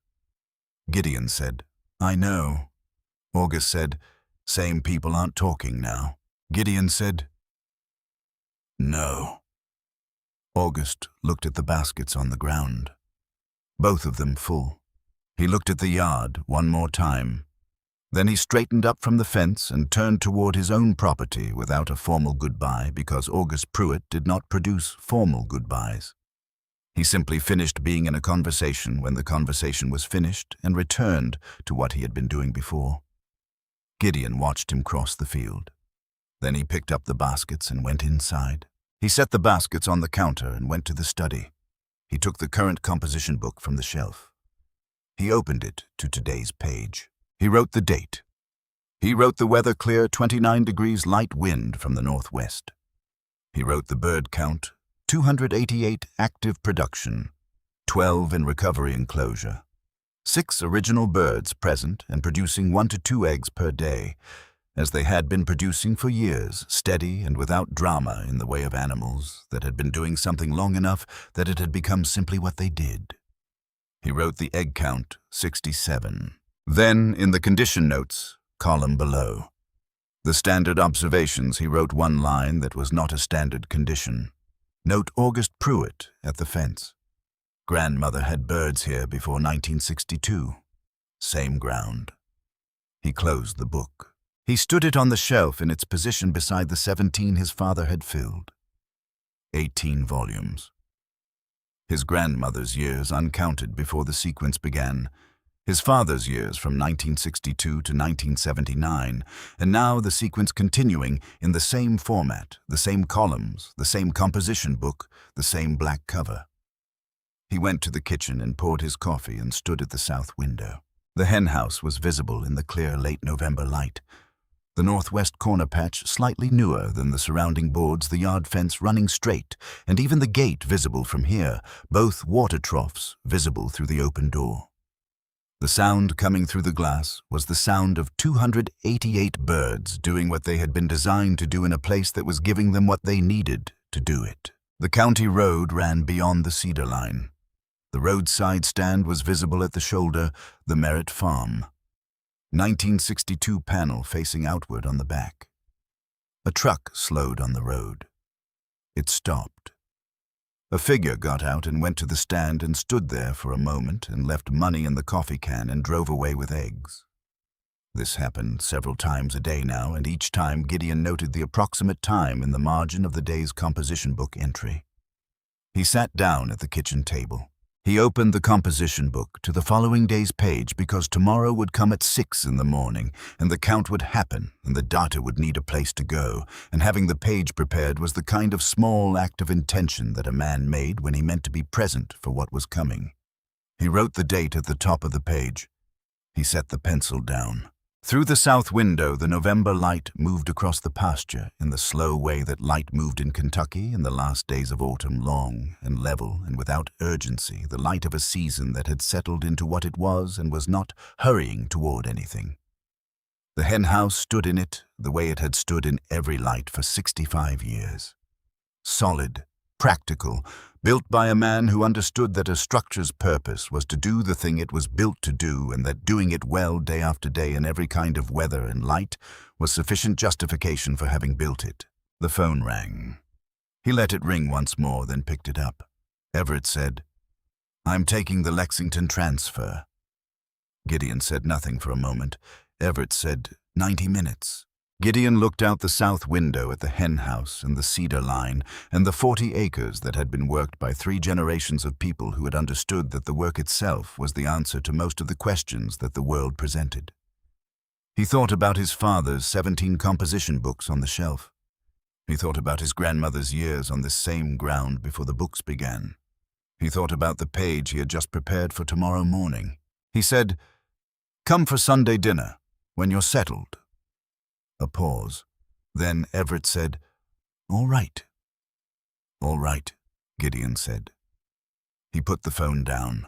Gideon said, "I know." August said, "Same people aren't talking now." Gideon said, "No." August looked at the baskets on the ground, both of them full. He looked at the yard one more time. Then he straightened up from the fence and turned toward his own property without a formal goodbye, because August Pruitt did not produce formal goodbyes. He simply finished being in a conversation when the conversation was finished and returned to what he had been doing before. Gideon watched him cross the field. Then he picked up the baskets and went inside. He set the baskets on the counter and went to the study. He took the current composition book from the shelf. He opened it to today's page. He wrote the date. He wrote the weather clear 29 degrees light wind from the northwest. He wrote the bird count, 288 active production, 12 in recovery enclosure. 6 original birds present and producing 1 to 2 eggs per day, as they had been producing for years, steady and without drama in the way of animals that had been doing something long enough that it had become simply what they did. He wrote the egg count, 67. Then, in the condition notes, column below, the standard observations, he wrote one line that was not a standard condition. Note August Pruitt at the fence. Grandmother had birds here before 1962. Same ground. He closed the book. He stood it on the shelf in its position beside the 17 his father had filled. 18 volumes. His grandmother's years uncounted before the sequence began. His father's years from 1962 to 1979, and now the sequence continuing in the same format, the same columns, the same composition book, the same black cover. He went to the kitchen and poured his coffee and stood at the south window. The hen house was visible in the clear late November light. The northwest corner patch slightly newer than the surrounding boards, the yard fence running straight, and even the gate visible from here, both water troughs visible through the open door. The sound coming through the glass was the sound of 288 birds doing what they had been designed to do in a place that was giving them what they needed to do it. The county road ran beyond the cedar line. The roadside stand was visible at the shoulder, the Merritt farm. 1962 panel facing outward on the back. A truck slowed on the road. It stopped. A figure got out and went to the stand and stood there for a moment and left money in the coffee can and drove away with eggs. This happened several times a day now, and each time Gideon noted the approximate time in the margin of the day's composition book entry. He sat down at the kitchen table. He opened the composition book to the following day's page because tomorrow would come at 6 in the morning, and the count would happen, and the data would need a place to go, and having the page prepared was the kind of small act of intention that a man made when he meant to be present for what was coming. He wrote the date at the top of the page. He set the pencil down. Through the south window, the November light moved across the pasture in the slow way that light moved in Kentucky in the last days of autumn, long and level and without urgency, the light of a season that had settled into what it was and was not hurrying toward anything. The hen house stood in it the way it had stood in every light for 65 years. Solid, practical, built by a man who understood that a structure's purpose was to do the thing it was built to do, and that doing it well day after day in every kind of weather and light was sufficient justification for having built it. The phone rang. He let it ring once more, then picked it up. Everett said, "I'm taking the Lexington transfer." Gideon said nothing for a moment. Everett said, 90 minutes. Gideon looked out the south window at the hen house and the cedar line and the 40 acres that had been worked by 3 generations of people who had understood that the work itself was the answer to most of the questions that the world presented. He thought about his father's 17 composition books on the shelf. He thought about his grandmother's years on this same ground before the books began. He thought about the page he had just prepared for tomorrow morning. He said, "Come for Sunday dinner, when you're settled." A pause. Then Everett said, "All right." "All right," Gideon said. He put the phone down.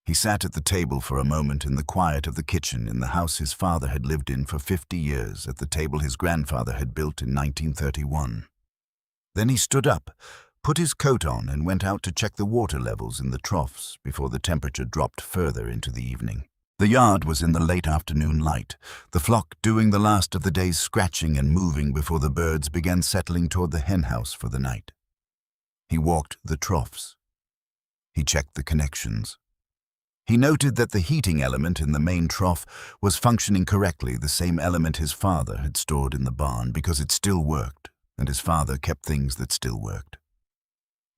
He sat at the table for a moment in the quiet of the kitchen in the house his father had lived in for 50 years, at the table his grandfather had built in 1931. Then he stood up, put his coat on, and went out to check the water levels in the troughs before the temperature dropped further into the evening. The yard was in the late afternoon light, the flock doing the last of the day's scratching and moving before the birds began settling toward the hen house for the night. He walked the troughs. He checked the connections. He noted that the heating element in the main trough was functioning correctly, the same element his father had stored in the barn, because it still worked, and his father kept things that still worked.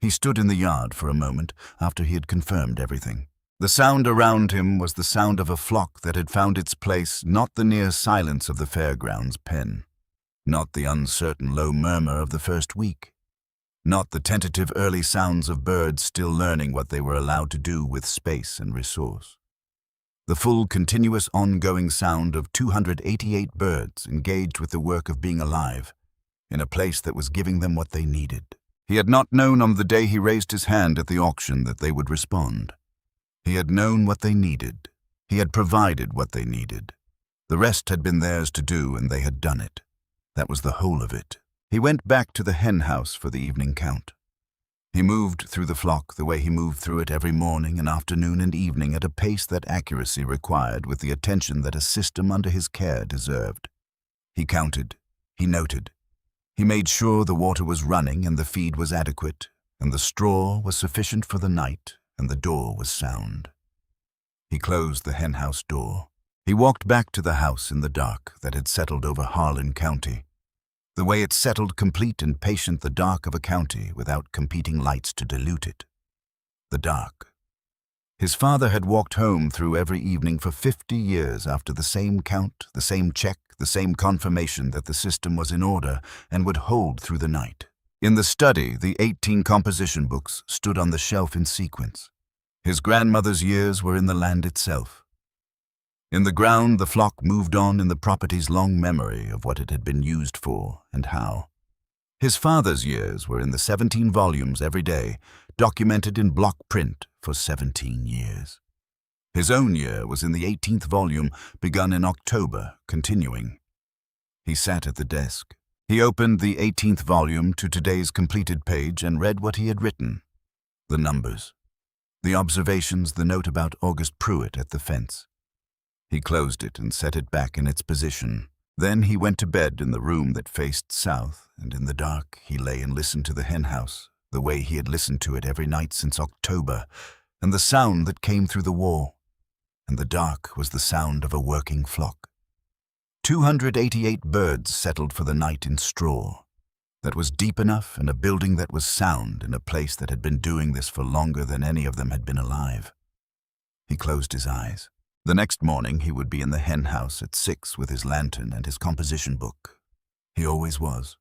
He stood in the yard for a moment after he had confirmed everything. The sound around him was the sound of a flock that had found its place, not the near silence of the fairgrounds pen, not the uncertain low murmur of the first week, not the tentative early sounds of birds still learning what they were allowed to do with space and resource. The full, continuous, ongoing sound of 288 birds engaged with the work of being alive, in a place that was giving them what they needed. He had not known on the day he raised his hand at the auction that they would respond. He had known what they needed. He had provided what they needed. The rest had been theirs to do, and they had done it. That was the whole of it. He went back to the hen house for the evening count. He moved through the flock the way he moved through it every morning and afternoon and evening, at a pace that accuracy required, with the attention that a system under his care deserved. He counted. He noted. He made sure the water was running and the feed was adequate, and the straw was sufficient for the night, and the door was sound. He closed the henhouse door. He walked back to the house in the dark that had settled over Harlan County, the way it settled, complete and patient, the dark of a county without competing lights to dilute it. The dark. His father had walked home through every evening for 50 years after the same count, the same check, the same confirmation that the system was in order and would hold through the night. In the study, the 18 composition books stood on the shelf in sequence. His grandmother's years were in the land itself. In the ground, the flock moved on in the property's long memory of what it had been used for and how. His father's years were in the 17 volumes every day, documented in block print for 17 years. His own year was in the 18th volume, begun in October, continuing. He sat at the desk. He opened the 18th volume to today's completed page and read what he had written. The numbers. The observations, the note about August Pruitt at the fence. He closed it and set it back in its position, Then he went to bed in the room that faced south, and in the dark he lay and listened to the hen house, the way he had listened to it every night since October, and the sound that came through the wall. And the dark was the sound of a working flock. 288 birds settled for the night in straw. That was deep enough, and a building that was sound, in a place that had been doing this for longer than any of them had been alive. He closed his eyes. The next morning he would be in the hen house at 6 with his lantern and his composition book. He always was.